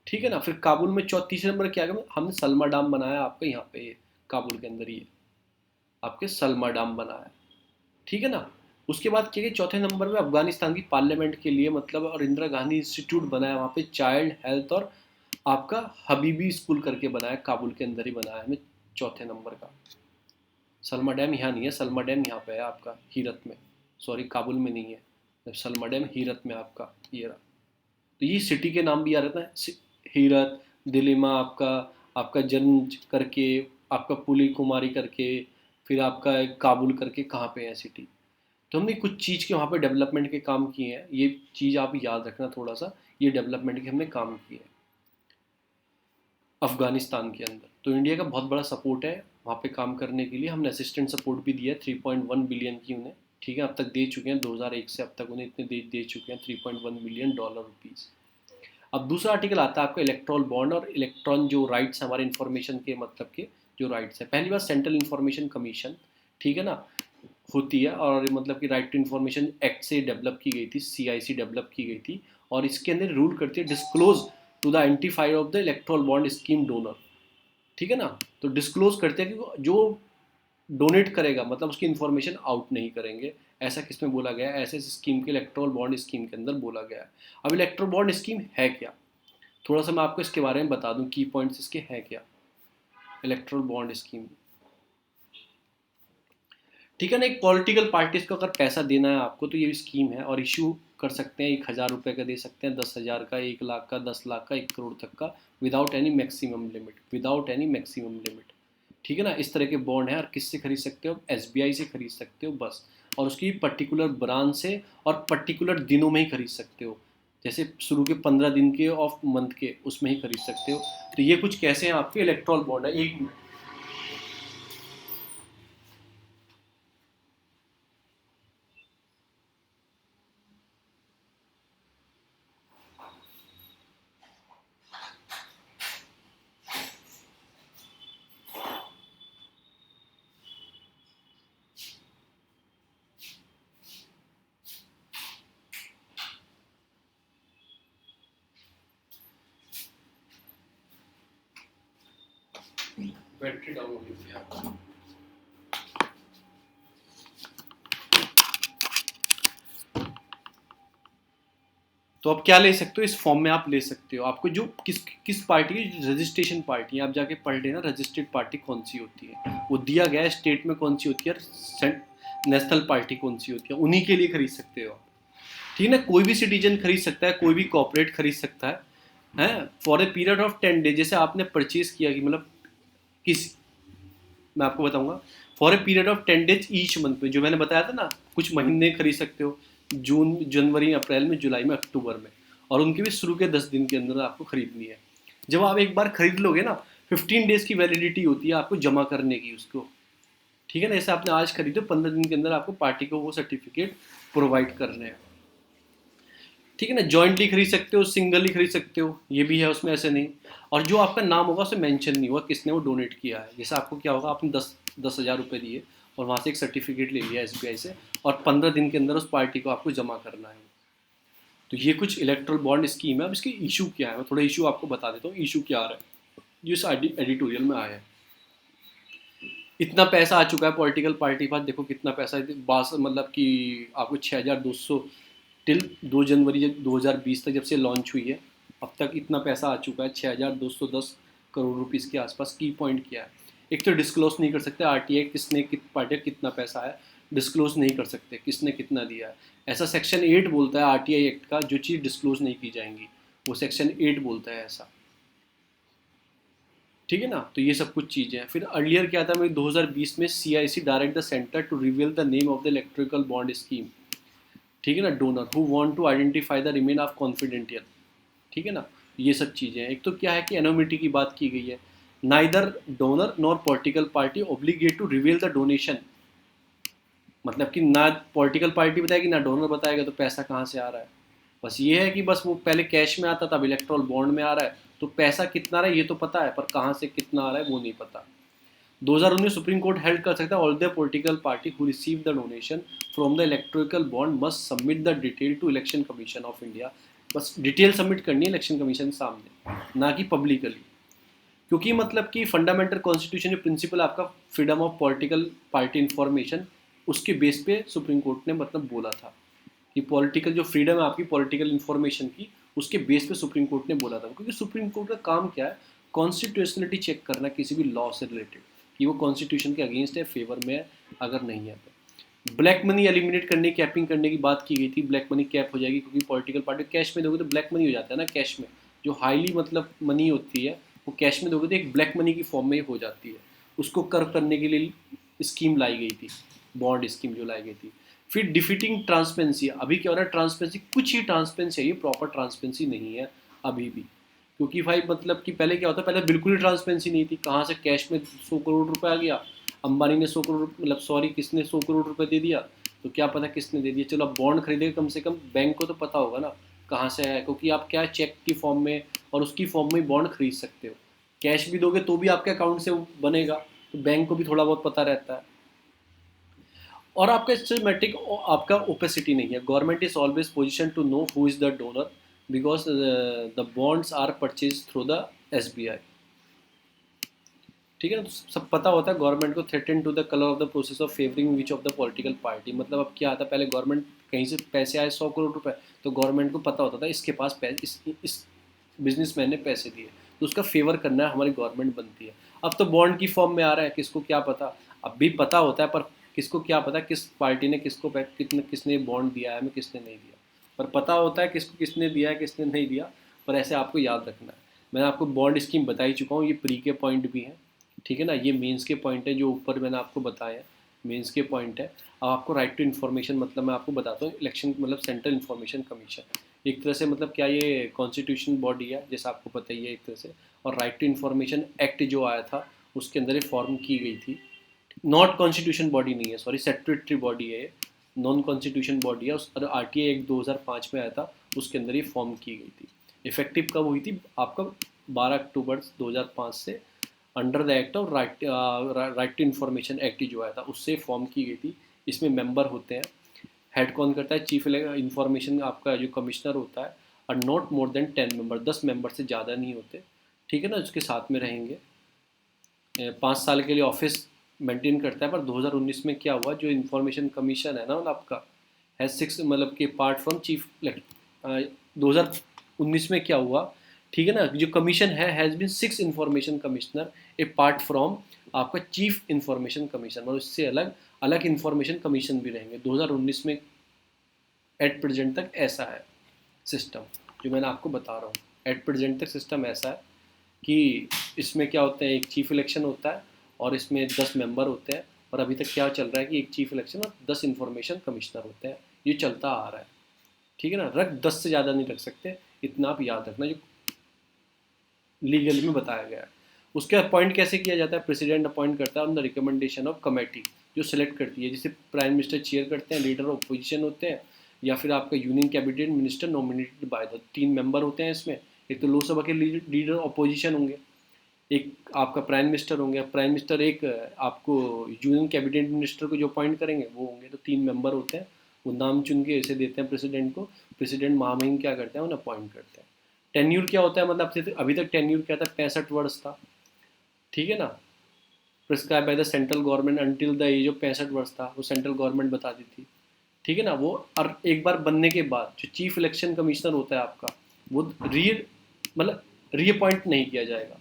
ठीक है ना। फिर काबुल में तीसरे नंबर क्या किया हमने, सलमा डाम बनाया आपका यहाँ पे काबुल के अंदर, ये आपके सलमा डाम बनाया, ठीक है ना। उसके बाद क्या किया, चौथे नंबर पे अफगानिस्तान की पार्लियामेंट के लिए, मतलब और इंदिरा गांधी इंस्टीट्यूट बनाया वहाँ पे, चाइल्ड हेल्थ और आपका हबीबी स्कूल करके बनाया, काबुल के अंदर ही बनाया हमें, चौथे नंबर का। सलमा डैम यहाँ नहीं है, सलमा डैम यहाँ पे है आपका हीरत में, सॉरी काबुल में नहीं है, सलमा डैम हीरत में आपका ये रहा। तो ये सिटी के नाम भी आ रहे थे, हीरत, दिलिमा आपका, आपका जन्म करके, आपका पुली कुमारी करके, फिर आपका काबुल करके, कहाँ पे है सिटी। तो हमने कुछ चीज़ के वहाँ पे डेवलपमेंट के काम किए हैं, ये चीज़ आप याद रखना थोड़ा सा, ये डेवलपमेंट के हमने काम किए हैं अफगानिस्तान के अंदर। तो इंडिया का बहुत बड़ा सपोर्ट है वहाँ पे काम करने के लिए, हमने असिस्टेंट सपोर्ट भी दिया है 3.1 बिलियन की उन्हें, ठीक है, अब तक दे चुके हैं, 2001 से अब तक उन्हें इतने दे चुके हैं, 3.1 बिलियन डॉलर रुपीज़। अब दूसरा आर्टिकल आता है आपका इलेक्ट्रॉल बॉन्ड और इलेक्ट्रॉन जो राइट्स हमारे इन्फॉर्मेशन के, मतलब के जो राइट्स है। पहली बात, सेंट्रल इन्फॉर्मेशन कमीशन, ठीक है ना, होती है, और मतलब कि राइट टू इन्फॉर्मेशन एक्ट से डेवलप की गई थी, सीआईसी डेवलप की गई थी, और इसके अंदर रूल करती है disclose to the identified of the electoral bond scheme donor, ठीक है ना। तो डिस्क्लोज करते हैं कि जो डोनेट करेगा, मतलब उसकी इन्फॉर्मेशन आउट नहीं करेंगे, ऐसा किसमें बोला गया है, ऐसे स्कीम के इलेक्ट्रॉल बॉन्ड स्कीम के अंदर बोला गया है। अब इलेक्ट्रॉल बॉन्ड स्कीम है क्या, थोड़ा सा मैं आपको इसके बारे में बता दूं, की पॉइंट्स इसके हैं क्या। इलेक्ट्रल बॉन्ड स्कीम, ठीक है ना, एक पॉलिटिकल पार्टीज को अगर पैसा देना है आपको तो ये स्कीम है, और इशू कर सकते हैं, 1,000 रुपये का दे सकते हैं, 10,000 का, 1 लाख का, 10 लाख का, 1 करोड़ तक का, without any maximum limit, without any maximum limit, ठीक है ना। इस तरह के बॉन्ड है, और किससे खरीद सकते हो, एसबीआई से खरीद सकते हो बस, और उसकी पर्टिकुलर ब्रांच से और पर्टिकुलर दिनों में ही खरीद सकते हो, जैसे शुरू के 15 दिन के ऑफ मंथ के उसमें ही खरीद सकते हो। तो ये कुछ कैसे हैं आपके इलेक्ट्रॉल बॉन्ड है, एक बैटरी डाउन हो गई थी आपकी। तो आप क्या ले सकते हो, इस फॉर्म में आप ले सकते हो। आपको जो किस पार्टी की रजिस्ट्रेशन पार्टी है, आप जाके पढ़ लेना रजिस्टर्ड पार्टी कौन सी होती है, वो दिया गया है स्टेट में कौन सी होती है, और नेशनल पार्टी कौन सी होती है, उन्हीं के लिए खरीद सकते हो। ठीक है ना, कोई भी सिटीजन खरीद सकता है, कोई भी कॉर्पोरेट खरीद सकता है for a period of 10 days. जैसे आपने परचेज किया कि मतलब किस, मैं आपको बताऊंगा, for a period of 10 days each month में, जो मैंने बताया था ना, कुछ महीने खरीद सकते हो, जून, जनवरी, अप्रैल में, जुलाई में, अक्टूबर में, और उनके भी शुरू के 10 दिन के अंदर आपको खरीदनी है। जब आप एक बार खरीद लोगे ना, 15 डेज की वैलिडिटी होती है आपको जमा करने की उसको। ठीक है ना, जैसे आपने आज खरीदो, 15 दिन के अंदर आपको पार्टी को वो सर्टिफिकेट प्रोवाइड करने हैं। ठीक है ना, जॉइंटली खरीद सकते हो, सिंगली खरीद सकते हो, ये भी है उसमें, ऐसे नहीं। और जो आपका नाम होगा उसमें मेंशन नहीं होगा किसने वो डोनेट किया है। जैसे आपको क्या होगा, आपने 10,000 रुपये दिए और वहाँ से एक सर्टिफिकेट ले लिया SBI से, और 15 दिन के अंदर उस पार्टी को आपको जमा करना है। तो ये कुछ इलेक्ट्रल बॉन्ड स्कीम है। अब इसके इशू क्या है, मैं थोड़ा इशू आपको बता देता हूँ, इशू क्या आ रहा है, जो इस एडिटोरियल में आया है। इतना पैसा आ चुका है पॉलिटिकल पार्टी के पास, देखो कितना पैसा है, मतलब कि आपको 6,200 टिल 2 जनवरी 2020 तक, जब से लॉन्च हुई है अब तक इतना पैसा आ चुका है, 6,210 करोड़ रुपीज़ के आसपास। की पॉइंट क्या है, एक तो डिस्क्लोज नहीं कर सकते RTI किसने पार्टी कितना पैसा है, डिस्क्लोज नहीं कर सकते किसने कितना दिया है। ऐसा सेक्शन 8 बोलता है RTI एक्ट का, जो चीज़ डिस्क्लोज नहीं की जाएंगी, वो सेक्शन 8 बोलता है ऐसा। ठीक है ना, तो ये सब कुछ चीज़ें हैं। फिर अर्लियर क्या था, मैं 2020 में CIC direct the centre to reveal the name of the electrical bond scheme. ठीक है ना, donor who want to identify the remain of confidential. ठीक है ना, ये सब चीज़ें हैं। एक तो क्या है कि एनोमिटी की बात की गई है, neither donor nor political party obligate to reveal the donation. मतलब कि ना पॉलिटिकल पार्टी बताएगी ना डोनर बताएगा, तो पैसा कहाँ से आ रहा है। बस ये है कि बस वो पहले कैश में आता था, अब इलेक्ट्रल बॉन्ड में आ रहा है, तो पैसा कितना रहा है ये तो पता है, पर कहाँ से कितना आ रहा है वो नहीं पता। 2019 सुप्रीम कोर्ट हेल्ड कर सकता है all the political party who receive the donation from the electrical bond must submit the detail to election commission of India. बस डिटेल सबमिट करनी है इलेक्शन कमीशन सामने, ना कि पब्लिकली। क्योंकि मतलब कि फंडामेंटल कॉन्स्टिट्यूशन जो प्रिंसिपल आपका freedom of political party information, उसके बेस पे सुप्रीम कोर्ट ने मतलब बोला था कि पॉलिटिकल जो फ्रीडम है आपकी पॉलिटिकल इन्फॉर्मेशन की, उसके बेस पे सुप्रीम कोर्ट ने बोला था। क्योंकि सुप्रीम कोर्ट का काम क्या है, कॉन्स्टिट्यूशनलिटी चेक करना किसी भी लॉ से रिलेटेड, कि वो कॉन्स्टिट्यूशन के अगेंस्ट है, फेवर में है, अगर नहीं है तो। ब्लैक मनी एलिमिनेट करने, कैपिंग करने की बात की गई थी, ब्लैक मनी कैप हो जाएगी, क्योंकि पॉलिटिकल पार्टी कैश में दोगे तो ब्लैक मनी हो जाता है ना, कैश में जो हाईली मतलब मनी होती है वो कैश में दोगे तो एक ब्लैक मनी की फॉर्म में हो जाती है। उसको कर्व करने के लिए स्कीम लाई गई थी, बॉन्ड स्कीम जो लाई गई थी। फिर डिफीटिंग ट्रांसपेरेंसी, अभी क्या हो रहा है, ट्रांसपेरेंसी कुछ ही ट्रांसपेरेंसी है, ये प्रॉपर ट्रांसपेरेंसी नहीं है अभी भी। क्योंकि भाई मतलब कि पहले क्या होता है, पहले बिल्कुल ही ट्रांसपेरेंसी नहीं थी, कहाँ से कैश में 100 करोड़ रुपए आ गया, अंबानी ने 100 करोड़ मतलब सॉरी किसने 100 करोड़ रुपए दे दिया, तो क्या पता किसने दे दिया। चलो अब बॉन्ड खरीदेगा, कम से कम बैंक को तो पता होगा ना कहाँ से आया, क्योंकि आप क्या चेक की फॉर्म में और उसकी फॉर्म में बॉन्ड खरीद सकते हो। कैश भी दोगे तो भी आपके अकाउंट से वो बनेगा, तो बैंक को भी थोड़ा बहुत पता रहता है। और आपका सिस्टमेटिक, आपका ओपेसिटी नहीं है। Government is always position to know who is the donor, because the bonds are purchase through the SBI। ठीक है ना, तो सब पता होता है गवर्नमेंट को। Threaten to the colour of the process of favouring which of the political party. मतलब अब क्या आता है, पहले गवर्नमेंट कहीं से पैसे आए 100 करोड़ रुपए, तो गवर्नमेंट को पता होता था इसके पास इस बिजनेसमैन ने पैसे दिए, तो उसका फेवर करना हमारी गवर्नमेंट बनती है। अब तो बॉन्ड की फॉर्म में आ रहा है, किसको क्या पता। अब भी पता होता है, पर किसको क्या पता किस पार्टी ने किसको किसने बॉन्ड दिया है हमें, किसने नहीं दिया। पर पता होता है किसको किसने दिया है किसने नहीं दिया। पर ऐसे आपको याद रखना है। मैंने आपको बॉन्ड स्कीम बता ही चुका हूँ, ये प्री के पॉइंट भी हैं। ठीक है ना, ये मेंस के पॉइंट है जो ऊपर मैंने आपको बताया, मेंस के पॉइंट है। अब आपको राइट टू इन्फॉर्मेशन, मतलब मैं आपको बताता हूँ, इलेक्शन मतलब सेंट्रल इन्फॉर्मेशन कमीशन एक तरह से, मतलब क्या ये कॉन्स्टिट्यूशन बॉडी है जैसा आपको पता ही है एक तरह से। और राइट टू इन्फॉर्मेशन एक्ट जो आया था उसके अंदर ये फॉर्म की गई थी। नॉट कॉन्स्टिट्यूशन बॉडी नहीं है, सॉरी स्टैट्यूटरी बॉडी है ये, नॉन कॉन्स्टिट्यूशन बॉडी है। उस RTI एक्ट 2005 में आया था, उसके अंदर ये फॉर्म की गई थी। इफेक्टिव कब हुई थी आपका, 12 अक्टूबर 2005 से, under the act of right to information act जो आया था उससे फॉर्म की गई थी। इसमें मेंबर होते हैं, हेड कौन करता है, चीफ इन्फॉर्मेशन आपका जो कमिश्नर होता है, और not more than 10 member, 10 member से ज़्यादा नहीं होते। ठीक है ना, उसके साथ में रहेंगे, 5 साल के लिए ऑफिस मेंटेन करता है। पर 2019 में क्या हुआ, जो इन्फॉर्मेशन कमीशन है ना आपका, है 6 मतलब कि पार्ट फ्रॉम चीफ 2019 में क्या हुआ, ठीक है ना, जो कमीशन है has been 6 information commissioner apart from आपका चीफ इंफॉर्मेशन कमीशन, मतलब इससे अलग अलग इंफॉर्मेशन कमीशन भी रहेंगे 2019 में। एट प्रेजेंट तक ऐसा है सिस्टम, जो मैंने आपको बता रहा हूँ। एट प्रेजेंट तक सिस्टम ऐसा है कि इसमें क्या होता है, एक चीफ इलेक्शन होता है और इसमें 10 मेंबर होते हैं, और अभी तक क्या चल रहा है कि एक चीफ इलेक्शन और 10 इंफॉर्मेशन कमिश्नर होते हैं, ये चलता आ रहा है, ठीक है ना। 10 से ज़्यादा नहीं रख सकते, इतना आप याद रखना जो लीगल में बताया गया है। उसके अपॉइंट कैसे किया जाता है, प्रेसिडेंट अपॉइंट करता है on the recommendation of committee, जो सिलेक्ट करती है, जिसे प्राइम मिनिस्टर चेयर करते हैं, लीडर ऑफ अपोजिशन होते हैं, या फिर आपका union cabinet minister nominated by the, 3 member होते हैं इसमें। एक तो लोकसभा के लीडर अपोजिशन होंगे, एक आपका प्राइम मिनिस्टर होंगे, प्राइम मिनिस्टर एक आपको यूनियन कैबिनेट मिनिस्टर को जो अपॉइंट करेंगे वो होंगे, तो 3 मेंबर होते हैं। वो नाम चुन के ऐसे देते हैं प्रेसिडेंट को, प्रेसिडेंट महामहिम क्या करते हैं, उन्हें अपॉइंट करते हैं। टेन्यूर क्या होता है, मतलब अभी तक टेन्यूर क्या था, 65 वर्ष था, ठीक है ना, prescribe by the central government until the age of 65 वर्ष था, वो सेंट्रल गवर्नमेंट बताती थी, ठीक है ना। वो और एक बार बनने के बाद जो चीफ इलेक्शन कमिश्नर होता है आपका, वो मतलब रीअपॉइंट नहीं किया जाएगा,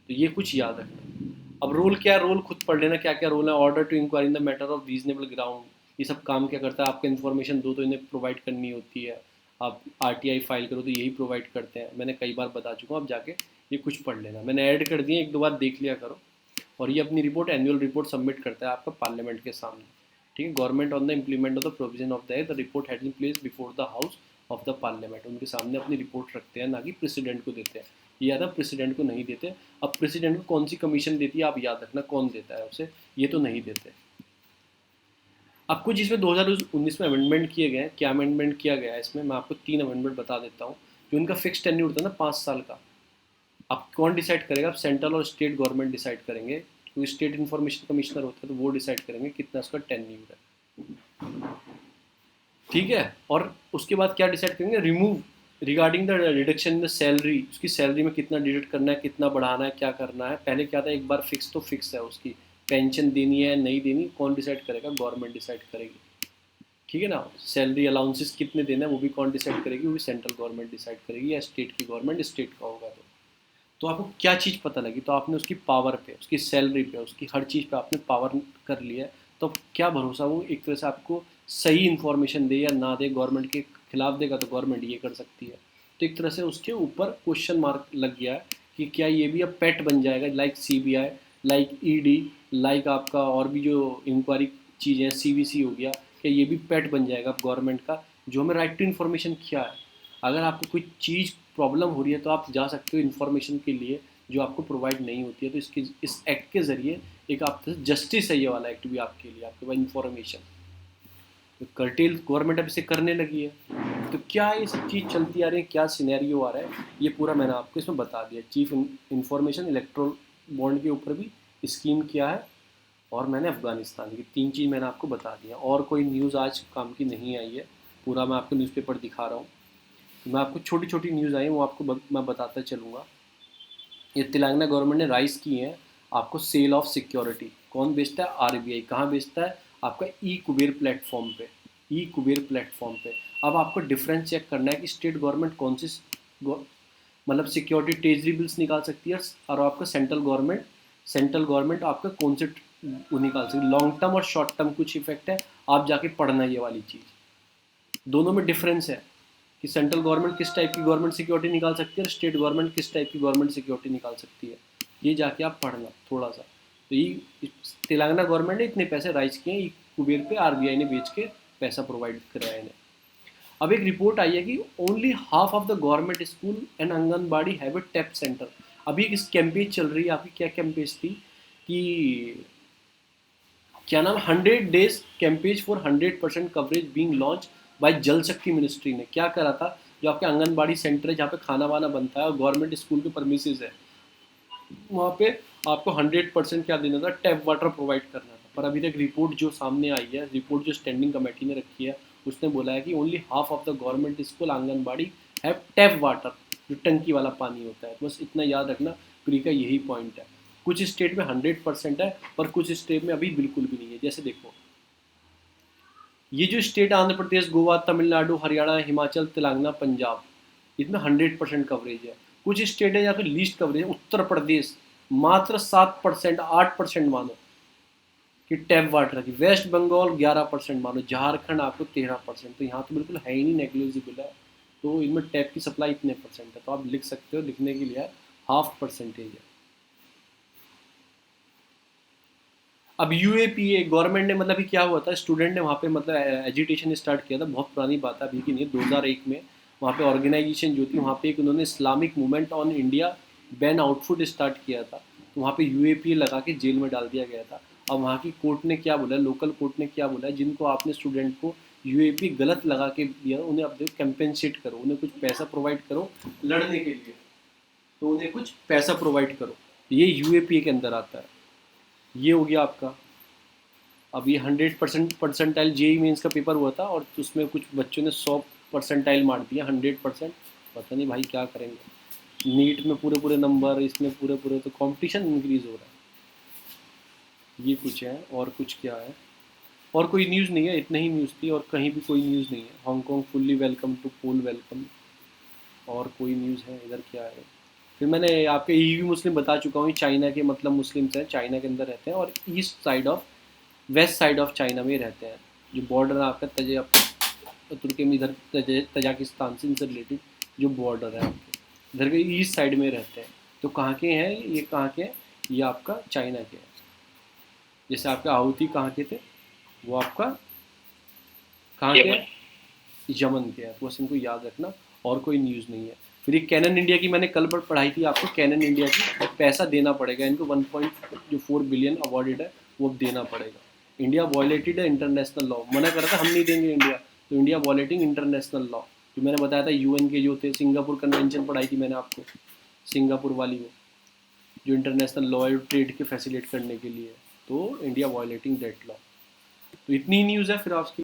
तो ये कुछ याद रखना। अब रोल क्या है, रोल खुद पढ़ लेना क्या क्या रोल है। Order to inquiry in the matter of reasonable ground, ये सब काम क्या करता है, आपको इन्फॉर्मेशन दो तो इन्हें प्रोवाइड करनी होती है। आप आरटीआई फाइल करो तो यही प्रोवाइड करते हैं, मैंने कई बार बता चुका हूँ, आप जाके ये कुछ पढ़ लेना, मैंने ऐड कर दिए, एक दो बार देख लिया करो। और ये अपनी रिपोर्ट, एनुअल रिपोर्ट सबमिट करता है आपका पार्लियामेंट के सामने, ठीक है। Government on the implement of the provision of the report has been place before the house of the parliament, उनके सामने अपनी रिपोर्ट रखते हैं, ना कि प्रेसिडेंट को देते हैं। ये याद है, प्रेसिडेंट को नहीं देते। अब प्रेसिडेंट को कौन सी कमीशन देती है आप याद रखना, कौन देता है उसे, ये तो नहीं देते। अब कुछ इसमें 2019 में अमेंडमेंट किए गए हैं। क्या अमेंडमेंट किया गया है इसमें, मैं आपको 3 अमेंडमेंट बता देता हूँ। जो उनका फिक्स टेन्यूर था ना 5 साल का, अब कौन डिसाइड करेगा, अब सेंट्रल और स्टेट गवर्नमेंट डिसाइड करेंगे, क्योंकि स्टेट इन्फॉर्मेशन कमिश्नर होता है, तो वो डिसाइड करेंगे कितना उसका टेन्यूर है, ठीक है। और उसके बाद क्या डिसाइड करेंगे, remove regarding the reduction in the salary, उसकी सैलरी में कितना डिडक्ट करना है, कितना बढ़ाना है, क्या करना है। पहले क्या था, एक बार फिक्स तो फिक्स है, उसकी पेंशन देनी है नहीं देनी, कौन डिसाइड करेगा, गवर्नमेंट डिसाइड करेगी, ठीक है ना। सैलरी अलाउंसेस कितने देना है वो भी कौन डिसाइड करेगी, वो भी सेंट्रल गवर्नमेंट डिसाइड करेगी, या स्टेट की गवर्नमेंट, स्टेट का होगा तो आपको क्या चीज़ पता लगी, तो आपने उसकी पावर पे, उसकी सैलरी पे, उसकी हर चीज़ पे आपने पावर कर लिया है, तो क्या भरोसा वो एक तरह से आपको सही इन्फॉर्मेशन दे या ना दे, गवर्नमेंट के खिलाफ देगा तो गवर्नमेंट ये कर सकती है। तो एक तरह से उसके ऊपर क्वेश्चन मार्क लग गया है कि क्या ये भी अब पेट बन जाएगा, like CBI, like ED, like आपका और भी जो इंक्वायरी चीज़ें हैं, सीवीसी हो गया, क्या ये भी पेट बन जाएगा गवर्नमेंट का, जो हमें राइट टू इन्फॉर्मेशन क्या है। अगर आपको कोई चीज़ प्रॉब्लम हो रही है तो आप जा सकते हो इन्फॉर्मेशन के लिए, जो आपको प्रोवाइड नहीं होती है, तो इस एक्ट के ज़रिए एक आप जस्टिस है, ये वाला एक्ट भी आपके लिए, आपके पास इन्फॉर्मेशन, तो कर्टेल गवर्नमेंट अब इसे करने लगी है। तो क्या ये सब चीज़ चलती आ रही है, क्या सिनेरियो आ रहा है, ये पूरा मैंने आपको इसमें बता दिया। चीफ इंफॉर्मेशन इलेक्ट्रोल बॉन्ड के ऊपर भी स्कीम क्या है, और मैंने अफगानिस्तान की 3 चीज़ मैंने आपको बता दिया। और कोई न्यूज़ आज काम की नहीं आई है, पूरा मैं आपको न्यूज़पेपर दिखा रहा हूँ। तो मैं आपको छोटी छोटी न्यूज़ आई वो आपको मैं बताता चलूँगा। ये तेलंगाना गवर्नमेंट ने राइज की है आपको सेल ऑफ सिक्योरिटी, कौन बेचता है, आरबीआई। कहाँ बेचता है, आपका ई कुबेर प्लेटफॉर्म पे, ई कुबेर प्लेटफॉर्म पे। अब आपको डिफरेंस चेक करना है कि स्टेट गवर्नमेंट कौन सी मतलब सिक्योरिटी ट्रेजरी बिल्स निकाल सकती है, और आपका सेंट्रल गवर्नमेंट आपका कौन से वो निकाल सकती है। लॉन्ग टर्म और शॉर्ट टर्म कुछ इफेक्ट है, आप जाके पढ़ना ये वाली चीज़। दोनों में डिफरेंस है कि सेंट्रल गवर्नमेंट किस टाइप की गवर्नमेंट सिक्योरिटी निकाल सकती है और स्टेट गवर्नमेंट किस टाइप की गवर्नमेंट सिक्योरिटी निकाल सकती है, ये जाके आप पढ़ना थोड़ा सा। तो ये तेलंगाना गवर्नमेंट ने इतने पैसे राइज किए हैं, कुबेर पे आरबीआई ने बेच के पैसा प्रोवाइड कराया इन्हें। अब एक रिपोर्ट आई है कि only half of the government school and anganwadi have a tap centre. अभी एक कैंपेन चल रही है आपकी, क्या कैंपेन थी कि क्या नाम, 100 days campaign for 100% coverage being launch by Jal Shakti ministry ने। क्या करा था, जो आपके आंगनबाड़ी सेंटर है जहाँ पे खाना वाना बनता है और गवर्नमेंट स्कूल के परमिसेस है, वहाँ पे आपको 100% क्या देना था, टैप वाटर प्रोवाइड करना था। पर अभी तक रिपोर्ट जो सामने आई है, रिपोर्ट जो स्टैंडिंग कमेटी ने रखी है, उसने बोला है कि only half of the government school anganwadi have tap water, जो टंकी वाला पानी होता है। बस इतना याद रखना, प्री का यही पॉइंट है। कुछ स्टेट में 100% है और कुछ स्टेट में अभी बिल्कुल भी नहीं है। जैसे देखो, ये जो स्टेट आंध्र प्रदेश, गोवा, तमिलनाडु, हरियाणा, हिमाचल, तेलंगाना, पंजाब, इसमें 100% कवरेज है। कुछ स्टेट है यहाँ पे लीस्ट कवरेज है, उत्तर प्रदेश मात्र 7%, 8% मानो कि टैप वाटर की, वेस्ट बंगाल 11% मानो, झारखंड आपको 13%, तो यहाँ तो बिल्कुल है ही नहीं, नेग्लिजिबल है। तो इनमें टैप की सप्लाई इतने परसेंट है, तो आप लिख सकते हो, लिखने के लिए 0.5% है। अब यूएपीए गवर्नमेंट ने मतलब कि क्या हुआ था, स्टूडेंट ने वहाँ पे मतलब एजिटेशन स्टार्ट किया था, बहुत पुरानी बात है अभी की नहीं, 2001 में वहाँ पे ऑर्गेनाइजेशन जो थी वहाँ पे एक उन्होंने Islamic movement on India ban आउटफुट start किया था, तो वहाँ पे यूएपीए लगा के जेल में डाल दिया गया था। अब वहाँ की कोर्ट ने क्या बोला, लोकल कोर्ट ने क्या बोला, जिनको आपने स्टूडेंट को यूएपी गलत लगा के दिया उन्हें अब कंपेंसेट करो, उन्हें कुछ पैसा प्रोवाइड करो लड़ने के लिए, तो उन्हें कुछ पैसा प्रोवाइड करो, ये यूएपीए के अंदर आता है। ये हो गया आपका। अब ये 100% परसेंटाइल जेई मेंस का पेपर हुआ था और उसमें कुछ बच्चों ने 100 परसेंटाइल मार दिया, 100%। पता नहीं भाई क्या करेंगे, नीट में पूरे पूरे नंबर, इसमें पूरे पूरे, तो कंपटीशन इंक्रीज हो रहा है। ये कुछ है, और कुछ क्या है, और कोई न्यूज़ नहीं है, इतनी ही न्यूज़ थी और कहीं भी कोई न्यूज़ नहीं है। Hong Kong fully welcome to poll welcome, और कोई न्यूज़ है इधर क्या है। फिर मैंने आपके ईवी मुस्लिम बता चुका हूँ, चाइना के मतलब मुस्लिम्स हैं, चाइना के अंदर रहते हैं और east side of, west side of China में रहते हैं। जो बॉर्डर है आपका तुर्की में, इधर तजाकिस्तान से इनसे रिलेटेड जो बॉर्डर है आपके, इधर के ईस्ट साइड में रहते हैं। तो कहाँ के हैं ये, कहाँ के हैं ये, आपका चाइना के हैं। जैसे आपके आहुति कहाँ के थे, वो आपका कहाँ के हैं, यमन के हैं, तो बस इनको याद रखना। और कोई न्यूज़ नहीं है। फिर ये कैनन इंडिया की मैंने कल पर पढ़ाई थी आपको, कैनन इंडिया की पैसा देना पड़ेगा इनको, 1.4 बिलियन अवॉर्डेड है, वो अब देना पड़ेगा। इंडिया वॉयलेटेड है इंटरनेशनल लॉ, मना कर रहा था हम नहीं देंगे इंडिया, तो इंडिया वॉयलेटिंग इंटरनेशनल लॉ। जो मैंने बताया था यूएन के जो थे, सिंगापुर कन्वेंशन पढ़ाई थी मैंने आपको, सिंगापुर वाली वो, जो इंटरनेशनल लॉ ट्रेड के फैसिलिटेट करने के लिए, तो इंडिया वॉयलेटिंग दैट लॉ। तो इतनी न्यूज़ है फिर आपकी।